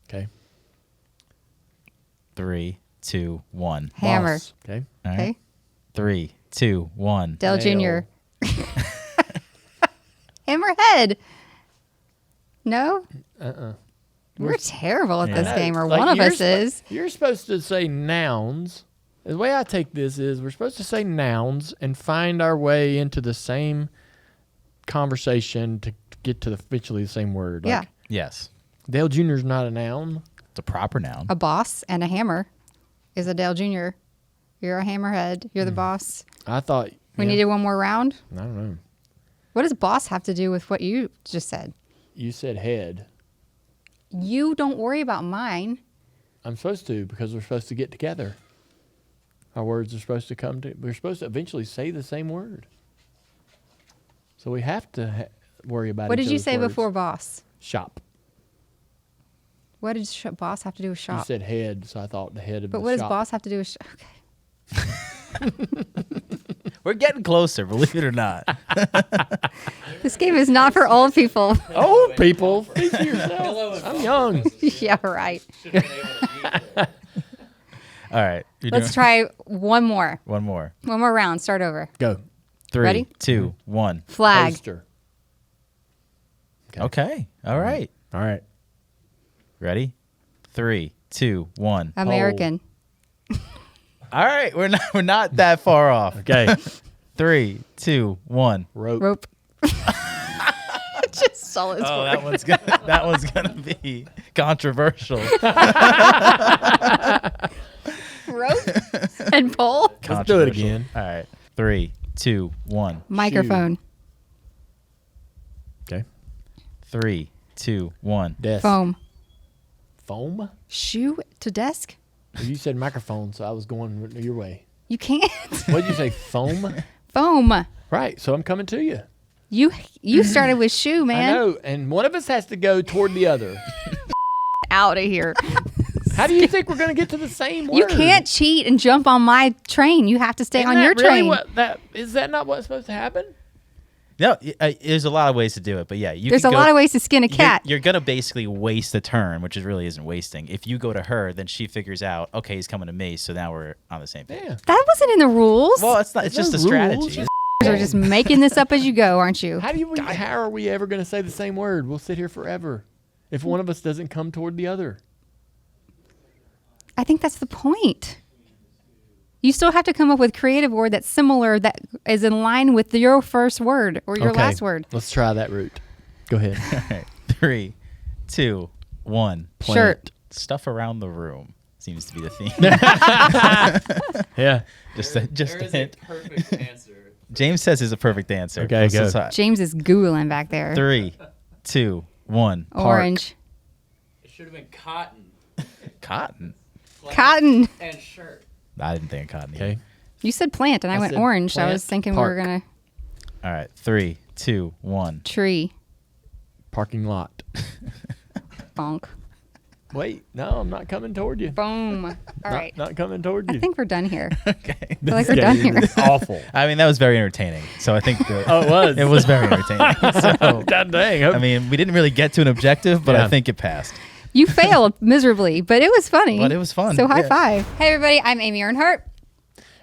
S2: Okay.
S3: 3, 2, 1.
S1: Hammer.
S2: Boss. Okay.
S3: All right.
S1: Okay.
S3: 3, 2, 1.
S1: Dell
S2: Nail.
S1: Jr. Hammerhead. No? We're terrible at
S3: Yeah.
S1: this
S2: I know.
S1: game, or
S2: Like,
S1: one of
S2: you're
S1: us is.
S2: You're supposed to say nouns. The way I take this is we're supposed to say nouns and find our way into the same conversation to get to eventually the same word.
S1: Yeah.
S2: Like,
S3: Yes.
S2: Dale Jr. is not a noun.
S3: It's a proper noun.
S1: A boss and a hammer is a Dell Jr. You're a hammerhead. You're the boss.
S2: I thought
S1: We
S2: yeah,
S1: needed one more round.
S2: I don't know.
S1: What does boss have to do with what you just said?
S2: You said head.
S1: You don't worry about mine.
S2: I'm supposed to because we're supposed to get together. Our words are supposed to come to. We're supposed to eventually say the same word. So we have to worry about.
S1: What
S2: each
S1: did you
S2: other's
S1: say
S2: words.
S1: before boss?
S2: Shop.
S1: What did boss have to do with
S2: You
S1: shop?
S2: said head, so I thought the head of
S1: But
S2: the
S1: what does
S2: shop.
S1: boss have to do with Okay.
S3: We're getting closer, believe it or not.
S1: This game is not for old people.
S2: Old people, think of yourself. I'm young.
S1: Yeah, right.
S3: All right.
S1: Let's try one more.
S3: one more.
S1: One more round. Start over.
S2: Go.
S3: 3,
S1: Ready?
S3: 2, 1.
S1: Flag.
S2: Poster.
S3: Okay. All right.
S2: All right.
S3: Ready? 3, 2, 1.
S1: American.
S3: All right. We're not that far off.
S2: Okay.
S3: 3, 2, 1.
S2: Rope.
S1: Rope. Just solid.
S3: Oh, that one's gonna be controversial.
S1: Rope and pole.
S2: Let's do it again.
S3: All right. 3, 2, 1.
S1: Microphone.
S2: Okay.
S3: 3, 2, 1.
S2: Desk.
S1: Foam.
S2: Foam?
S1: Shoe to desk.
S2: You said microphone, so I was going your way.
S1: You can't.
S2: What did you say? Foam?
S1: Foam.
S2: Right. So I'm coming to you.
S1: You started with shoe, man.
S2: I know. And one of us has to go toward the other.
S1: out of here.
S2: How do you think we're going to get to the same word?
S1: You can't cheat and jump on my train. You have to stay on your train.
S2: Is that not what's supposed to happen?
S3: No, there's a lot of ways to do it, but yeah,
S1: There's a lot of ways to skin a cat.
S3: You're gonna basically waste the turn, which really isn't wasting. If you go to her, then she figures out, okay, he's coming to me, so now we're on the same page.
S2: Yeah.
S1: That wasn't in the rules.
S3: Well, it's not. It's just a strategy.
S1: You're just making this up as you go, aren't you?
S2: How are we ever going to say the same word? We'll sit here forever if one of us doesn't come toward the other.
S1: I think that's the point. You still have to come up with a creative word that's similar, that is in line with your first word or your last word.
S2: Let's try that route. Go ahead.
S3: All right. 3, 2, 1.
S1: Plant. Shirt.
S3: Stuff around the room seems to be the theme.
S2: Yeah.
S3: Just a hint.
S4: Perfect answer.
S3: James says is a perfect answer.
S2: Okay, go.
S1: James is Googling back there.
S3: 3, 2, 1.
S1: Orange.
S4: It should have been cotton.
S3: Cotton.
S1: Cotton.
S4: And shirt.
S3: I didn't think of cotton.
S2: Okay.
S1: You said plant, and I went
S2: said
S1: orange.
S2: plant,
S1: I was thinking
S2: park.
S1: we were going to.
S3: All right. 3, 2, 1.
S1: Tree.
S2: Parking lot.
S1: Bonk.
S2: Wait, no, I'm not coming toward you.
S1: Boom. All right.
S2: Not coming toward you.
S1: I think we're done here.
S3: Okay.
S1: I feel like we're done here.
S2: It's awful.
S3: I mean, that was very entertaining. So I think
S2: It was.
S3: it was very entertaining. So,
S2: God dang.
S3: I mean, we didn't really get to an objective, but
S2: Yeah.
S3: I think it passed.
S1: You failed miserably, but it was funny.
S3: But it was fun.
S1: So high
S3: Yeah.
S1: five. Hey, everybody. I'm Amy Earnhardt.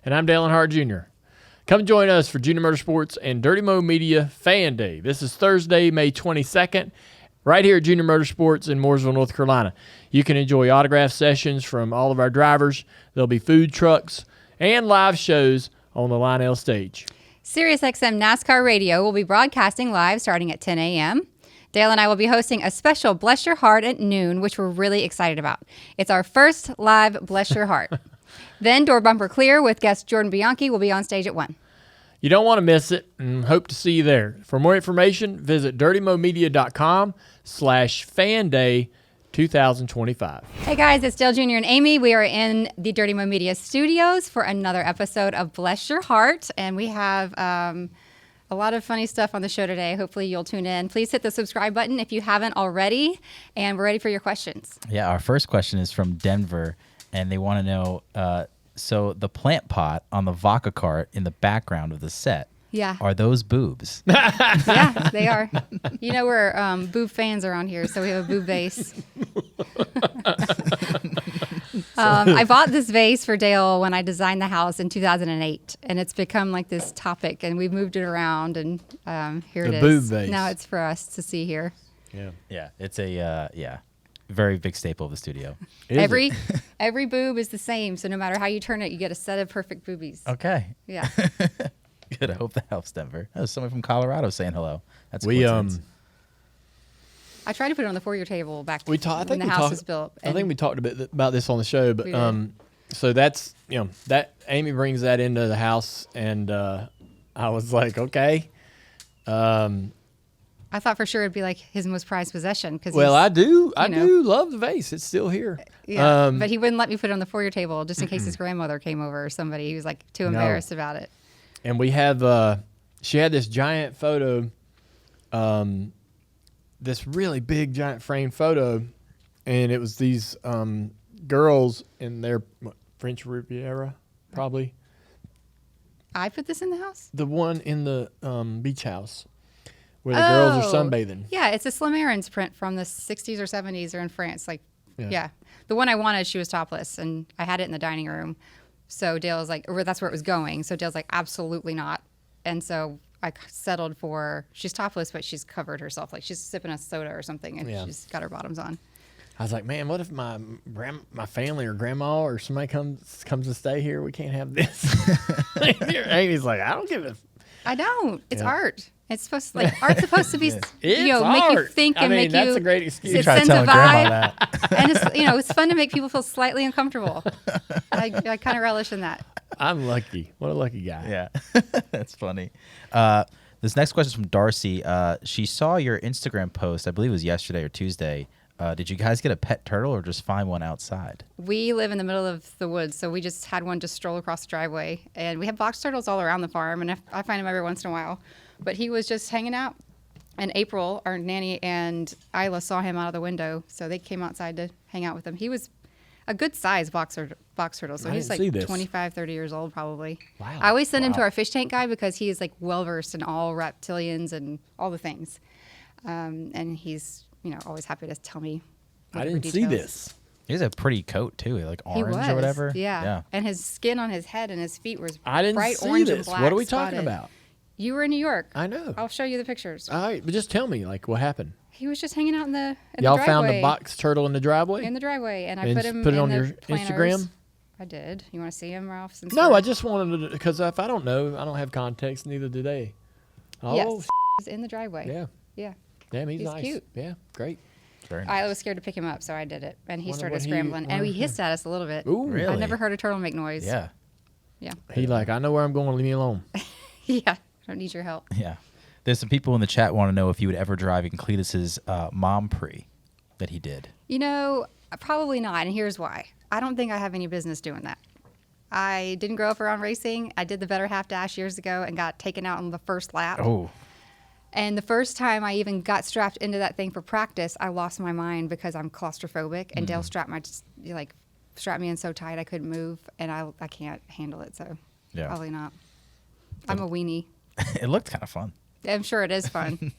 S2: And I'm Dale Earnhardt Jr. Come join us for Junior Motorsports and Dirty Mo Media Fan Day. This is Thursday, May 22nd, right here at Junior Motorsports in Mooresville, North Carolina. You can enjoy autograph sessions from all of our drivers. There'll be food trucks and live shows on the Lionel stage.
S1: SiriusXM NASCAR Radio will be broadcasting live starting at 10 a.m. Dale and I will be hosting a special Bless Your Hardt at noon, which we're really excited about. It's our first live Bless Your Hardt. Then Door Bumper Clear with guest Jordan Bianchi will be on stage at 1.
S2: You don't want to miss it, and hope to see you there. For more information, visit dirtymomedia.com/fanday 2025.
S1: Hey guys, it's Dale Jr. and Amy. We are in the Dirty Mo Media studios for another episode of Bless Your Hardt, and we have a lot of funny stuff on the show today. Hopefully you'll tune in. Please hit the subscribe button if you haven't already, and we're ready for your questions.
S3: Yeah, our first question is from Denver, and they want to know, so the plant pot on the vodka cart in the background of the set,
S1: Yeah.
S3: are those boobs?
S1: Yeah, they are. You know, we're boob fans around here, so we have a boob vase. I bought this vase for Dale when I designed the house in 2008, and it's become like this topic, and we've moved it around, and here it
S2: The
S1: is.
S2: boob vase.
S1: Now it's for us to see here.
S2: Yeah.
S3: Yeah, it's a very big staple of the studio.
S1: Every boob is the same, so no matter how you turn it, you get a set of perfect boobies.
S3: Okay.
S1: Yeah.
S3: Good. I hope that helps, Denver. That was someone from Colorado saying hello. That's
S2: We
S3: coincidence.
S1: I tried to put it on the foyer table back
S2: I
S1: when
S2: think
S1: the
S2: we
S1: house
S2: talked-
S1: was built.
S2: I think we talked a bit about this on the show, but
S1: We did.
S2: so that's that Amy brings that into the house, and I was like, okay.
S1: I thought for sure it'd be like his most prized possession.
S2: Well, I do
S1: know.
S2: love the vase. It's still here.
S1: Yeah, but he wouldn't let me put it on the foyer table just in case his grandmother came over or somebody. He was like too embarrassed about it.
S2: And we have, she had this giant photo, this really big giant frame photo, and it was these girls in their French Riviera, probably.
S1: I put this in the house?
S2: The one in the beach house where the girls are sunbathing.
S1: Yeah, it's a Slim Aaron's print from the 60s or 70s. They're in France. Yeah. The one I wanted, she was topless, and I had it in the dining room. So Dale was like, or that's where it was going. So Dale's like, absolutely not. And so I settled for, she's topless, but she's covered herself. Like she's sipping a soda or something, and she's got her bottoms on.
S2: I was like, man, what if my family or grandma or somebody comes to stay here? We can't have this. Amy's like, I don't give a.
S1: I don't. It's
S2: Yeah.
S1: art. It's supposed to, art's supposed to be,
S2: It's
S1: make you
S2: art.
S1: think and make
S2: that's
S1: you.
S2: a great excuse.
S1: It
S3: Try
S1: sends
S3: telling
S1: a vibe.
S3: grandma that.
S1: And it's it's fun to make people feel slightly uncomfortable. I kind of relish in that.
S2: I'm lucky. What a lucky guy.
S3: Yeah, that's funny. This next question is from Darcy. She saw your Instagram post, I believe it was yesterday or Tuesday. Did you guys get a pet turtle or just find one outside?
S1: We live in the middle of the woods, so we just had one just stroll across the driveway. And we have box turtles all around the farm, and I find them every once in a while. But he was just hanging out And April, our nanny, and Isla saw him out of the window, so they came outside to hang out with him. He was a good size box turtle, so
S2: I
S1: he's
S2: didn't see
S1: like
S2: this.
S1: 25, 30 years old probably.
S2: Wow.
S1: I always send him to our fish tank guy because he is like well versed in all reptilians and all the things, and he's always happy to tell me.
S2: I
S1: whatever
S2: didn't see
S1: details.
S2: this.
S3: He has a pretty coat too, like
S1: He
S3: orange
S1: was,
S3: or whatever.
S1: Yeah. And his skin on his head and his feet was
S2: I didn't
S1: bright
S2: see
S1: orange
S2: this.
S1: and black.
S2: What are we talking
S1: spotted.
S2: about?
S1: You were in New York.
S2: I know.
S1: I'll show you the pictures.
S2: All right, but just tell me, like, what happened?
S1: He was just hanging out in the
S2: Y'all
S1: driveway.
S2: found a box turtle in the driveway?
S1: In the driveway, and I
S2: And
S1: put him
S2: put it
S1: in
S2: on
S1: the
S2: your
S1: planners.
S2: Instagram?
S1: I did. You want to see him, Ralph? Since
S2: No,
S1: we're-
S2: I just wanted to, because if I don't know, I don't have context, neither do they. Oh,
S1: Yes, he's in the driveway.
S2: yeah.
S1: Yeah.
S2: Damn, he's
S1: He's
S2: nice.
S1: cute.
S2: Yeah, great.
S3: Very
S1: I
S3: nice.
S1: was scared to pick him up, so I did it, and he
S2: Wonder
S1: started
S2: what he-
S1: scrambling, and he
S2: wonder-
S1: hissed at us a little bit.
S2: Ooh.
S3: Really?
S1: I never heard a turtle make noise.
S3: Yeah.
S1: Yeah.
S2: He like, I know where I'm going, leave me alone.
S1: Yeah. I don't need your help.
S3: Yeah. There's some people in the chat want to know if you would ever drive in Cletus's Mom Prix that he did.
S1: Probably not, and here's why. I don't think I have any business doing that. I didn't grow up around racing. I did the Better Half Dash years ago and got taken out on the first lap.
S3: Oh.
S1: And the first time I even got strapped into that thing for practice, I lost my mind because I'm claustrophobic, and Dale strapped me in so tight I couldn't move, and I can't handle it, so
S3: Yeah.
S1: probably not. I'm a weenie.
S3: It looked kind of fun.
S1: I'm sure it is fun.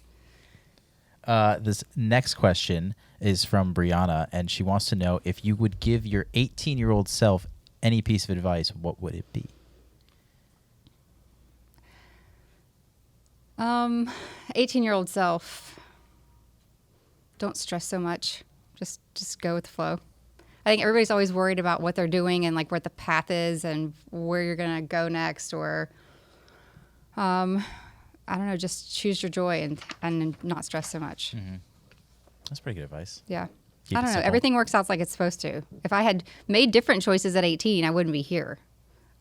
S3: This next question is from Brianna, and she wants to know if you would give your 18-year-old self any piece of advice, what would it be?
S1: 18-year-old self, don't stress so much. Just go with the flow. I think everybody's always worried about what they're doing and like what the path is and where you're gonna go next, or I don't know, just choose your joy and not stress so much.
S3: That's pretty good advice.
S1: Yeah.
S3: Keep
S1: I
S3: it
S1: don't know.
S3: simple.
S1: Everything works out like it's supposed to. If I had made different choices at 18, I wouldn't be here.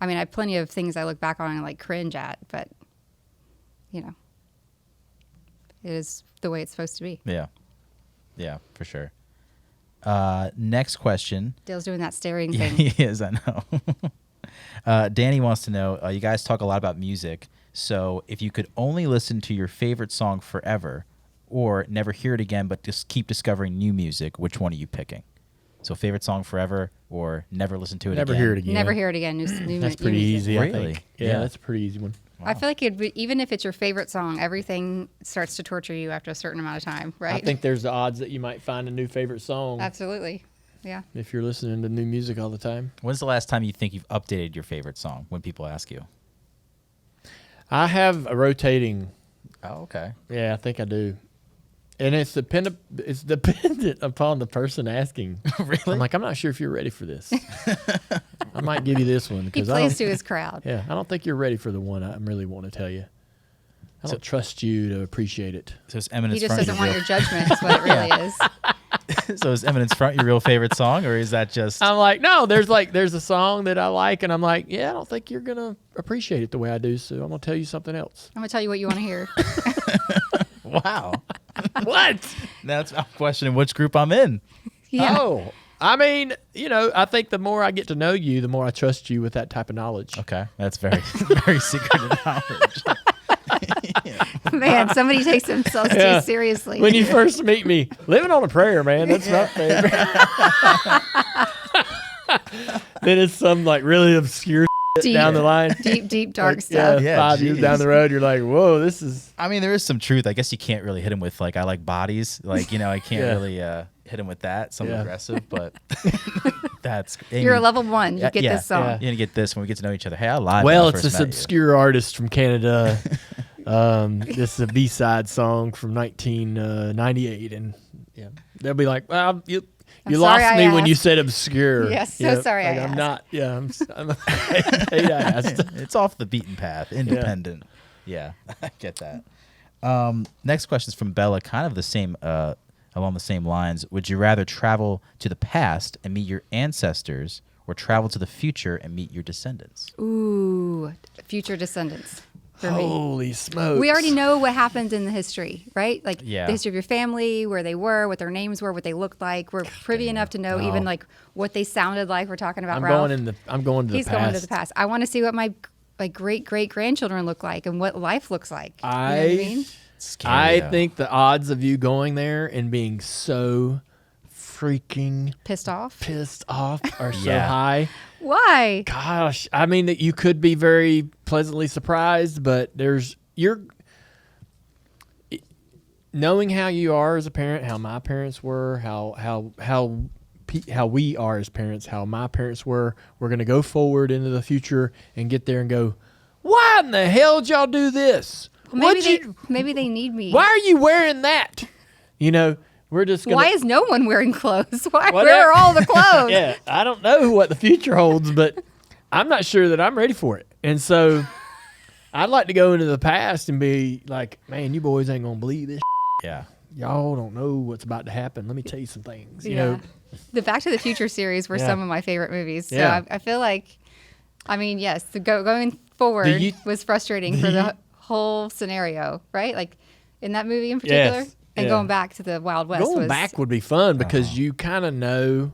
S1: I mean, I have plenty of things I look back on and like cringe at, but it is the way it's supposed to be.
S3: Yeah. Yeah, for sure. Next question.
S1: Dale's doing that staring
S3: Yeah,
S1: thing.
S3: he is, I know. Danny wants to know, you guys talk a lot about music, so if you could only listen to your favorite song forever or never hear it again but just keep discovering new music, which one are you picking? So favorite song forever or never listen to it
S2: Never
S3: again?
S2: hear it again.
S1: Never hear it again. New
S2: That's pretty
S1: music.
S2: easy, I
S3: Really?
S2: think. Yeah,
S3: Yeah.
S2: that's a pretty easy one.
S1: I feel like even if it's your favorite song, everything starts to torture you after a certain amount of time, right?
S2: I think there's the odds that you might find a new favorite song
S1: Absolutely. Yeah.
S2: if you're listening to new music all the time.
S3: When's the last time you think you've updated your favorite song when people ask you?
S2: I have a rotating.
S3: Oh, okay.
S2: Yeah, I think I do. And it's dependent upon the person asking.
S3: Really?
S2: I'm like, I'm not sure if you're ready for this. I might give you this one
S1: He
S2: because
S1: plays to his crowd.
S2: yeah, I don't think you're ready for the one I really want to tell you. I don't trust you to appreciate it.
S3: So is Eminence
S1: He just
S3: Front
S1: doesn't want your
S3: real,
S1: judgment, is what it really is.
S3: So is Eminence Front your real favorite song, or is that just
S2: I'm like, no, there's a song that I like, and I'm like, yeah, I don't think you're gonna appreciate it the way I do, so I'm gonna tell you something else.
S1: I'm going to tell you what you want to hear.
S3: wow?
S2: What?
S3: That's I'm questioning which group I'm in.
S1: Yeah.
S2: Oh, I mean, I think the more I get to know you, the more I trust you with that type of knowledge.
S3: Okay, that's very very secretive knowledge.
S1: Man, somebody takes themselves
S2: Yeah.
S1: too seriously.
S2: When you first meet me, living on a prayer, man, that's my favorite. Then it's some like really obscure
S1: deep,
S2: down the line.
S1: deep, dark
S2: Like,
S1: stuff.
S3: Yeah,
S2: 5 years
S3: geez.
S2: down the road, you're like, whoa, this is.
S3: I mean, there is some truth. I guess you can't really hit him with like I like bodies. Like I can't
S2: Yeah.
S3: really hit him with that. Some
S2: Yeah.
S3: aggressive, but that's
S1: You're a level 1. You get this song.
S2: yeah.
S3: You're gonna get this when we get to know each other. Hey, I lied.
S2: Well,
S3: when I
S2: it's
S3: first
S2: this
S3: met you.
S2: obscure artist from Canada. This is a B-side song from 1998, and yeah, they'll be like, "Well, you
S1: I'm
S2: lost
S1: sorry
S2: me
S1: I
S2: when you
S1: asked."
S2: said obscure."
S1: Yes, so sorry I
S2: I'm
S1: asked.
S2: not. Yeah, I'm I asked.
S3: It's off the beaten path, independent. Yeah, I get that. Next question is from Bella, kind of the same, along the same lines. Would you rather travel to the past and meet your ancestors, or travel to the future and meet your descendants?
S1: Ooh, future descendants for me.
S2: Holy smokes!
S1: We already know what happened in the history, right? Like
S3: Yeah.
S1: the history of your family, where they were, what their names were, what they looked like. We're privy enough to know even like what they sounded like. We're talking about
S2: I'm
S1: Ralph.
S2: I'm going to the
S1: He's
S2: past.
S1: going to the past. I want to see what my great great grandchildren look like and what life looks like. You know what I mean?
S3: Scary,
S2: I
S3: though.
S2: think the odds of you going there and being so freaking
S1: Pissed off.
S2: pissed off are so
S3: Yeah.
S2: high.
S1: Why?
S2: Gosh, I mean that you could be very pleasantly surprised, but you're knowing how you are as a parent, how my parents were, how we are as parents, how my parents were. We're gonna go forward into the future and get there and go, why in the hell did y'all do this?
S1: Well,
S2: What'd
S1: maybe they need me.
S2: Why are you wearing that? You know, we're just gonna.
S1: Why is no one wearing clothes? Where
S2: Whatever.
S1: are all the clothes?
S2: Yeah, I don't know what the future holds, but I'm not sure that I'm ready for it. And so I'd like to go into the past and be like, man, you boys ain't gonna believe this.
S3: Yeah.
S2: Y'all don't know what's about to happen. Let me tell you some things. You know,
S1: The Back to the Future series were
S2: Yeah.
S1: some of my favorite movies. So
S2: Yeah.
S1: I feel like, I mean, yes, going forward was frustrating for the whole scenario, right? Like in that movie in particular,
S2: Yes.
S1: and
S2: Yeah.
S1: going back to the Wild West.
S2: going
S1: was,
S2: back would be fun because you kind of know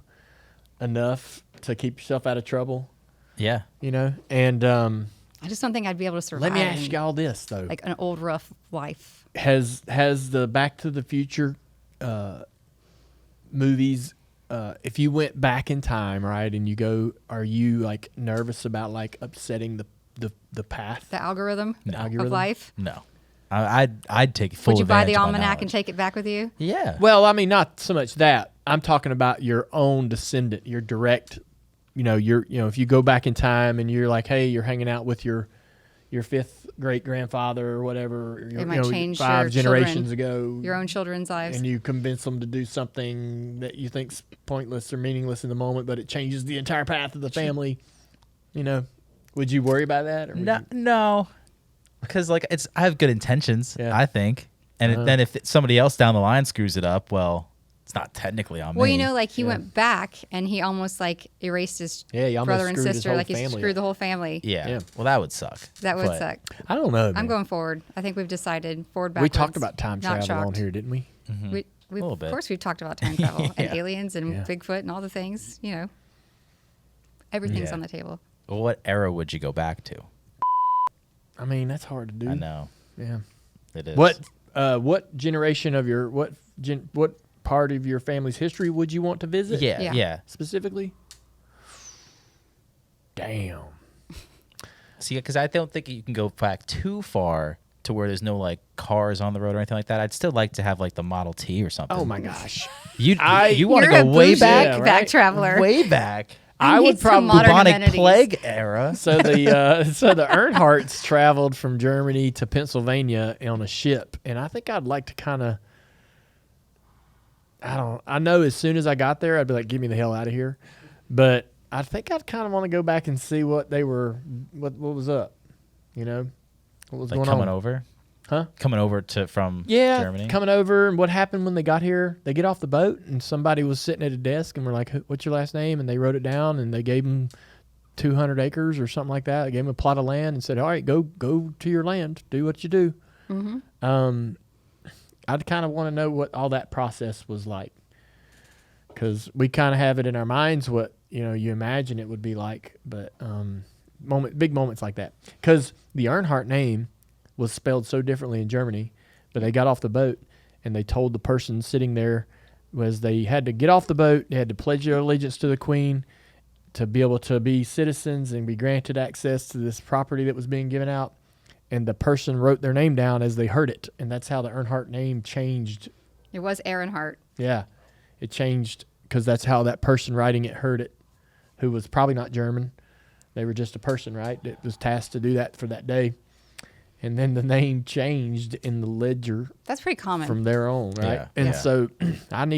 S2: enough to keep yourself out of trouble.
S3: Yeah.
S2: You know, and
S1: I just don't think I'd be able to survive.
S2: let me ask y'all this though:
S1: like an old rough life.
S2: has the Back to the Future movies? If you went back in time, right, and you go, are you like nervous about like upsetting the path?
S1: The algorithm
S3: No.
S1: of life.
S3: No. I'd take full
S1: Would you buy
S3: advantage
S1: the
S3: of my
S1: almanac and
S3: knowledge.
S1: take it back with you?
S3: Yeah.
S2: Well, I mean, not so much that. I'm talking about your own descendant, your direct. If you go back in time and you're like, hey, you're hanging out with your fifth great grandfather or whatever,
S1: It might change
S2: 5
S1: your
S2: generations
S1: children,
S2: ago,
S1: your own children's lives.
S2: and you convince them to do something that you think's pointless or meaningless in the moment, but it changes the entire path of the family. Would you worry about that? Or would you-
S3: No. Because like I have good intentions,
S2: Yeah.
S3: I think, and then if somebody else down the line screws it up, well, it's not technically on
S1: Well,
S3: me.
S1: like he went back and he almost like erased his
S2: Yeah, he almost
S1: brother and
S2: screwed his
S1: sister.
S2: whole
S1: Like he
S2: family
S1: screwed
S2: up.
S1: the whole family.
S3: Yeah.
S2: Yeah.
S3: Well, that would suck.
S1: That would
S3: But-
S1: suck.
S2: I don't know.
S1: I'm
S2: man.
S1: going forward. I think we've decided forward,
S2: We
S1: backwards.
S2: talked about time
S1: Not
S2: travel on
S1: shocked.
S2: here, didn't we?
S1: We,
S3: little
S1: of
S3: bit.
S1: course, we've talked about time travel and
S3: Yeah.
S1: aliens and
S2: Yeah.
S1: Bigfoot and all the things. Everything's
S3: Yeah.
S1: on the table.
S3: Well, what era would you go back to?
S2: I mean, that's hard to do.
S3: I know
S2: Yeah.
S3: it is.
S2: What generation of your what part of your family's history would you want to visit?
S3: Yeah.
S1: Yeah.
S3: Yeah.
S2: Specifically? Damn.
S3: See, because I don't think you can go back too far to where there's no like cars on the road or anything like that. I'd still like to have like the Model T or something.
S2: Oh my gosh.
S3: You
S2: I-
S3: want to
S1: You're
S3: go
S1: a
S3: way
S1: bougie
S3: back?
S2: Yeah,
S1: back
S2: right?
S1: traveler.
S3: Way back.
S2: I
S1: need
S2: would
S1: some
S2: probably
S1: modern
S3: Bubonic
S1: amenities.
S3: plague era.
S2: So the Earnhardts traveled from Germany to Pennsylvania on a ship, and I think I'd like to kind of. I know as soon as I got there, I'd be like, "Get me the hell out of here," but I think I'd kind of want to go back and see what they were, what was up, what was
S3: Like
S2: going
S3: coming
S2: on,
S3: over?
S2: huh?
S3: Coming over from
S2: Yeah,
S3: Germany?
S2: coming over, and what happened when they got here? They get off the boat, and somebody was sitting at a desk, and we're like, "What's your last name?" And they wrote it down, and they gave them 200 acres or something like that. They gave them a plot of land and said, "All right, go to your land, do what you do."
S1: Mm-hmm.
S2: I'd kind of want to know what all that process was like, because we kind of have it in our minds what you imagine it would be like, but big moments like that, because the Earnhardt name was spelled so differently in Germany, but they got off the boat and they told the person sitting there was they had to get off the boat, they had to pledge their allegiance to the Queen to be able to be citizens and be granted access to this property that was being given out. And the person wrote their name down as they heard it, and that's how the Earnhardt name changed.
S1: It was Earnhardt.
S2: Yeah, it changed because that's how that person writing it heard it, who was probably not German. They were just a person, right, that was tasked to do that for that day. And then the name changed in the ledger
S1: That's pretty common.
S2: from there on, right?
S3: Yeah,
S2: And
S3: yeah.
S2: so I want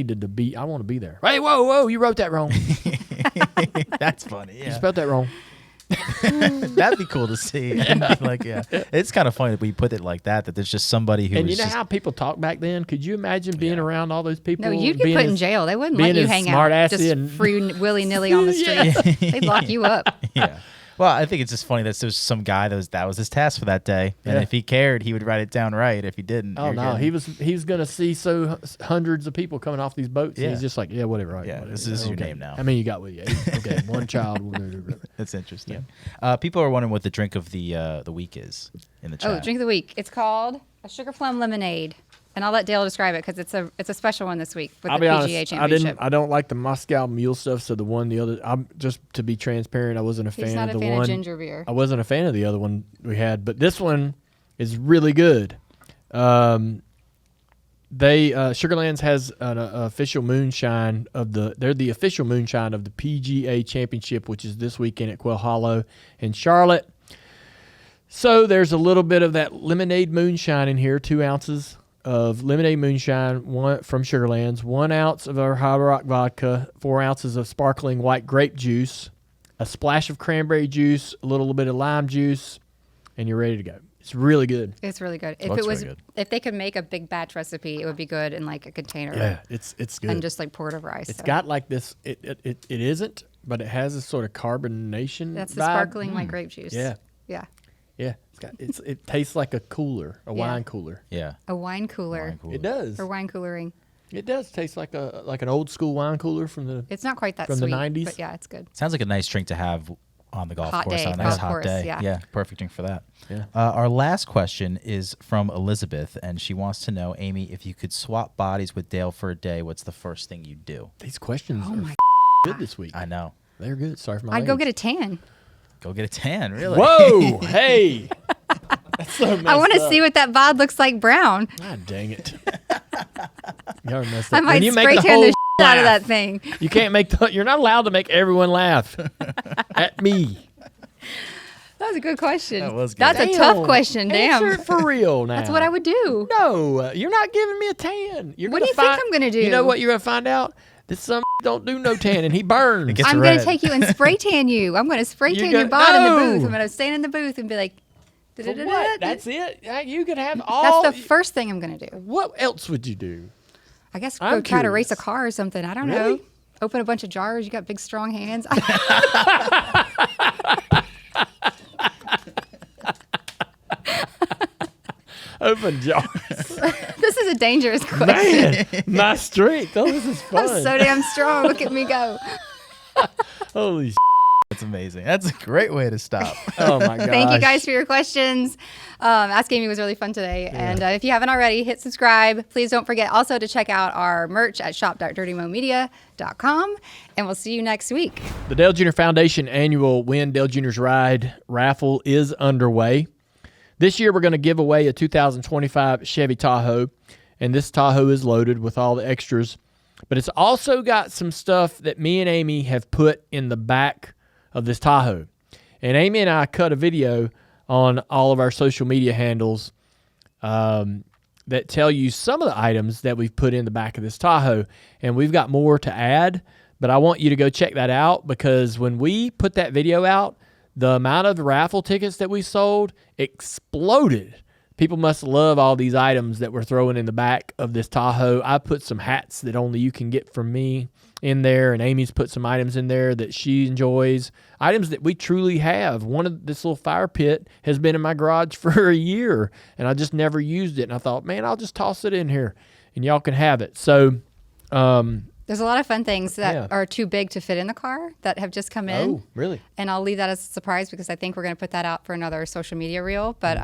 S2: to be there. Hey, whoa, you wrote that wrong.
S3: That's funny.
S2: You
S3: Yeah.
S2: spelled that wrong.
S3: That'd be cool to see. Like, yeah. It's kind of funny that we put it like that there's just somebody who
S2: And you
S3: is
S2: know
S3: just,
S2: how people talk back then? Could you imagine being
S3: Yeah.
S2: around all those people?
S1: no, you'd get
S2: being
S1: put in
S2: as-
S1: jail. They wouldn't
S2: being
S1: let you
S2: as
S1: hang out
S2: smart-assy
S1: just
S2: and-
S1: free willy-nilly on the
S2: Yeah.
S1: street. They'd lock you up.
S3: yeah. Well, I think it's just funny that there's some guy that was his task for that day, and
S2: Yeah.
S3: if he cared, he would write it down right. If he didn't,
S2: Oh
S3: you're
S2: no,
S3: getting-
S2: he was gonna see hundreds of people coming off these boats. And
S3: Yeah.
S2: he's just like, yeah, whatever. Right,
S3: Yeah,
S2: whatever.
S3: this is your
S2: Okay.
S3: name now.
S2: I mean, you got with you. Okay, one child.
S3: That's interesting. People are wondering what the drink of the week is in the chat.
S1: Oh, drink of the week. It's called A sugar plum lemonade. And I'll let Dale describe it because it's a special one this week with
S2: I'll
S1: the
S2: be
S1: PGA
S2: honest,
S1: Championship.
S2: I don't like the Moscow Mule stuff. So the other, I'm just to be transparent, I wasn't a
S1: He's
S2: fan
S1: not
S2: of
S1: a
S2: the
S1: fan of
S2: one.
S1: ginger beer.
S2: I wasn't a fan of the other one we had, but this one is really good. Sugarlands has an official moonshine they're the official moonshine of the PGA Championship, which is this weekend at Quail Hollow in Charlotte. So there's a little bit of that lemonade moonshine in here, 2 ounces of lemonade moonshine, one from Sugarlands, 1 ounce of our High Rock Vodka, 4 ounces of sparkling white grape juice, a splash of cranberry juice, a little bit of lime juice, and you're ready to go. It's really good.
S1: It's really good. If
S3: Looks
S1: it was,
S3: really good.
S1: if they could make a big batch recipe, it would be good in like a container.
S2: Yeah, it's good.
S1: And just like pour it over ice.
S2: It's
S1: so.
S2: got like this. It isn't, but it has this sort of carbonation.
S1: That's the
S2: vibe.
S1: sparkling white grape juice.
S2: Yeah,
S1: Yeah.
S2: yeah. It tastes like a cooler, a
S1: Yeah.
S2: wine cooler.
S3: Yeah.
S1: A wine cooler.
S3: Wine cooler.
S2: It does.
S1: Or wine coolering.
S2: It does taste like an old school wine cooler from the.
S1: It's not quite that
S2: From the
S1: sweet,
S2: 90s?
S1: but yeah, it's good.
S3: Sounds like a nice drink to have on the golf
S1: Hot
S3: course
S1: day,
S3: on a nice
S1: golf
S3: hot
S1: course,
S3: day.
S1: yeah.
S3: Perfect drink for that.
S2: Yeah.
S3: Our last question is from Elizabeth, and she wants to know, Amy, if you could swap bodies with Dale for a day, what's the first thing you'd do?
S2: These questions
S1: Oh
S2: are
S1: my
S2: good this week.
S3: I know.
S2: They're good. Sorry for my.
S1: I'd go
S2: language.
S1: get a tan.
S3: Go get a tan, really?
S2: Whoa! Hey. That's so messed
S1: I want to
S2: up.
S1: see what that bod looks like brown.
S2: God dang it. Y'all are messed
S1: I
S2: up.
S1: might
S2: When you make
S1: spray
S2: the
S1: tan
S2: whole
S1: the out of
S2: laugh,
S1: that thing.
S2: You can't make you're not allowed to make everyone laugh at me.
S1: That was a good question.
S3: That was good.
S1: That's a
S2: Damn.
S1: tough question. Damn.
S2: Answer it for real now.
S1: That's what I would do.
S2: No, you're not giving me a tan. You're
S1: What
S2: gonna
S1: do you think
S2: find-
S1: I'm gonna do?
S2: You know what you're gonna find out? This some don't do no tanning. He burns.
S3: gets
S1: I'm
S3: red.
S1: going to take you and spray tan you. I'm going to spray
S2: You're
S1: tan your
S2: gonna-
S1: bod in the
S2: No.
S1: booth. I'm going to stand in the booth and be like,
S2: For
S1: "Da-da-da-da-da."
S2: what? That's it. You could have all.
S1: That's the first thing I'm going to do.
S2: What else would you do?
S1: I guess
S2: I'm
S1: go try to race a
S2: curious.
S1: car or something. I don't
S2: Really?
S1: know. Open a bunch of jars. You got big, strong hands.
S2: Open jars.
S1: This is a dangerous question.
S2: Man, my strength. Oh, this is fun.
S1: I'm so damn strong. Look at me go.
S2: Holy.
S3: That's amazing. That's a great way to stop.
S2: Oh my god.
S1: Thank you guys for your questions. Ask Amy was really fun today. And if you haven't already, hit subscribe. Please don't forget also to check out our merch at shop.dirtymomedia.com. And we'll see you next week.
S2: The Dale Jr. Foundation annual Win Dale Jr.'s Ride raffle is underway. This year, we're going to give away a 2025 Chevy Tahoe, and this Tahoe is loaded with all the extras. But it's also got some stuff that me and Amy have put in the back of this Tahoe. And Amy and I cut a video on all of our social media handles that tell you some of the items that we've put in the back of this Tahoe. And we've got more to add, but I want you to go check that out because when we put that video out, the amount of raffle tickets that we sold exploded. People must love all these items that we're throwing in the back of this Tahoe. I put some hats that only you can get from me in there, and Amy's put some items in there that she enjoys, items that we truly have. One of this little fire pit has been in my garage for a year, and I just never used it. And I thought, man, I'll just toss it in here, and y'all can have it. So,
S1: There's a lot of fun things that
S2: Yeah.
S1: are too big to fit in the car that have just come in.
S2: oh, really?
S1: And I'll leave that as a surprise because I think we're going to put that out for another social media reel. But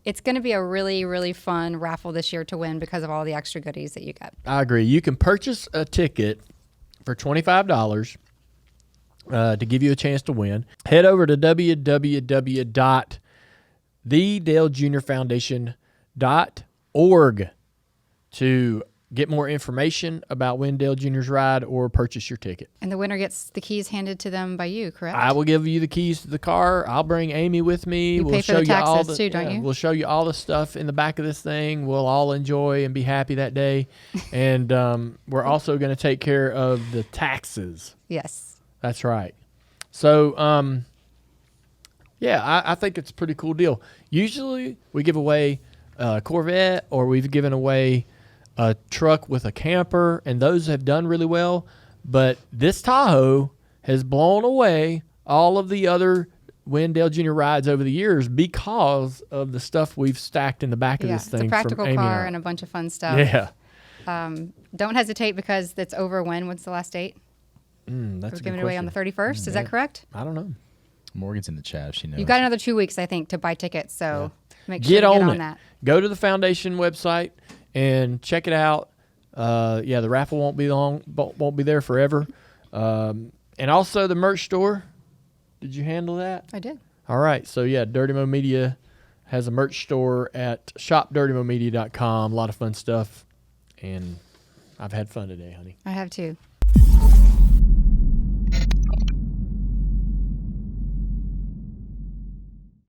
S1: it's going to be a really, really fun raffle this year to win because of all the extra goodies that you get.
S2: I agree. You can purchase a ticket for $25 to give you a chance to win. Head over to www.thedalejrfoundation.org to get more information about Win Dale Jr.'s Ride or purchase your ticket.
S1: And the winner gets the keys handed to them by you, correct?
S2: I will give you the keys to the car. I'll bring Amy with me.
S1: You
S2: we'll
S1: pay for
S2: show
S1: the
S2: you all
S1: taxes too, don't you?
S2: We'll show you all the stuff in the back of this thing. We'll all enjoy and be happy that day. And we're also going to take care of the taxes.
S1: Yes.
S2: That's right. So, yeah, I think it's a pretty cool deal. Usually we give away a Corvette or we've given away a truck with a camper, and those have done really well. But this Tahoe has blown away all of the other Win Dale Jr. rides over the years because of the stuff we've stacked in the back of
S1: Yeah,
S2: this
S1: it's a
S2: thing.
S1: practical
S2: from Amy
S1: car
S2: I.
S1: and a bunch of fun stuff.
S2: Yeah.
S1: Don't hesitate because it's over when? What's the last date?
S2: That's
S1: We're
S2: a good
S1: giving it away on the 31st. Is that correct?
S2: I don't know.
S3: Morgan's in the chat. She knows.
S1: You've got another 2 weeks, I think, to buy tickets. So Make
S2: Get
S1: sure to
S2: on
S1: get on
S2: it.
S1: that.
S2: Go to the foundation website and check it out. The raffle won't be there forever. And also the merch store. Did you handle that?
S1: I did.
S2: All right. So Dirty Mo Media has a merch store at shopdirtymomedia.com. A lot of fun stuff. And I've had fun today, honey.
S1: I have too.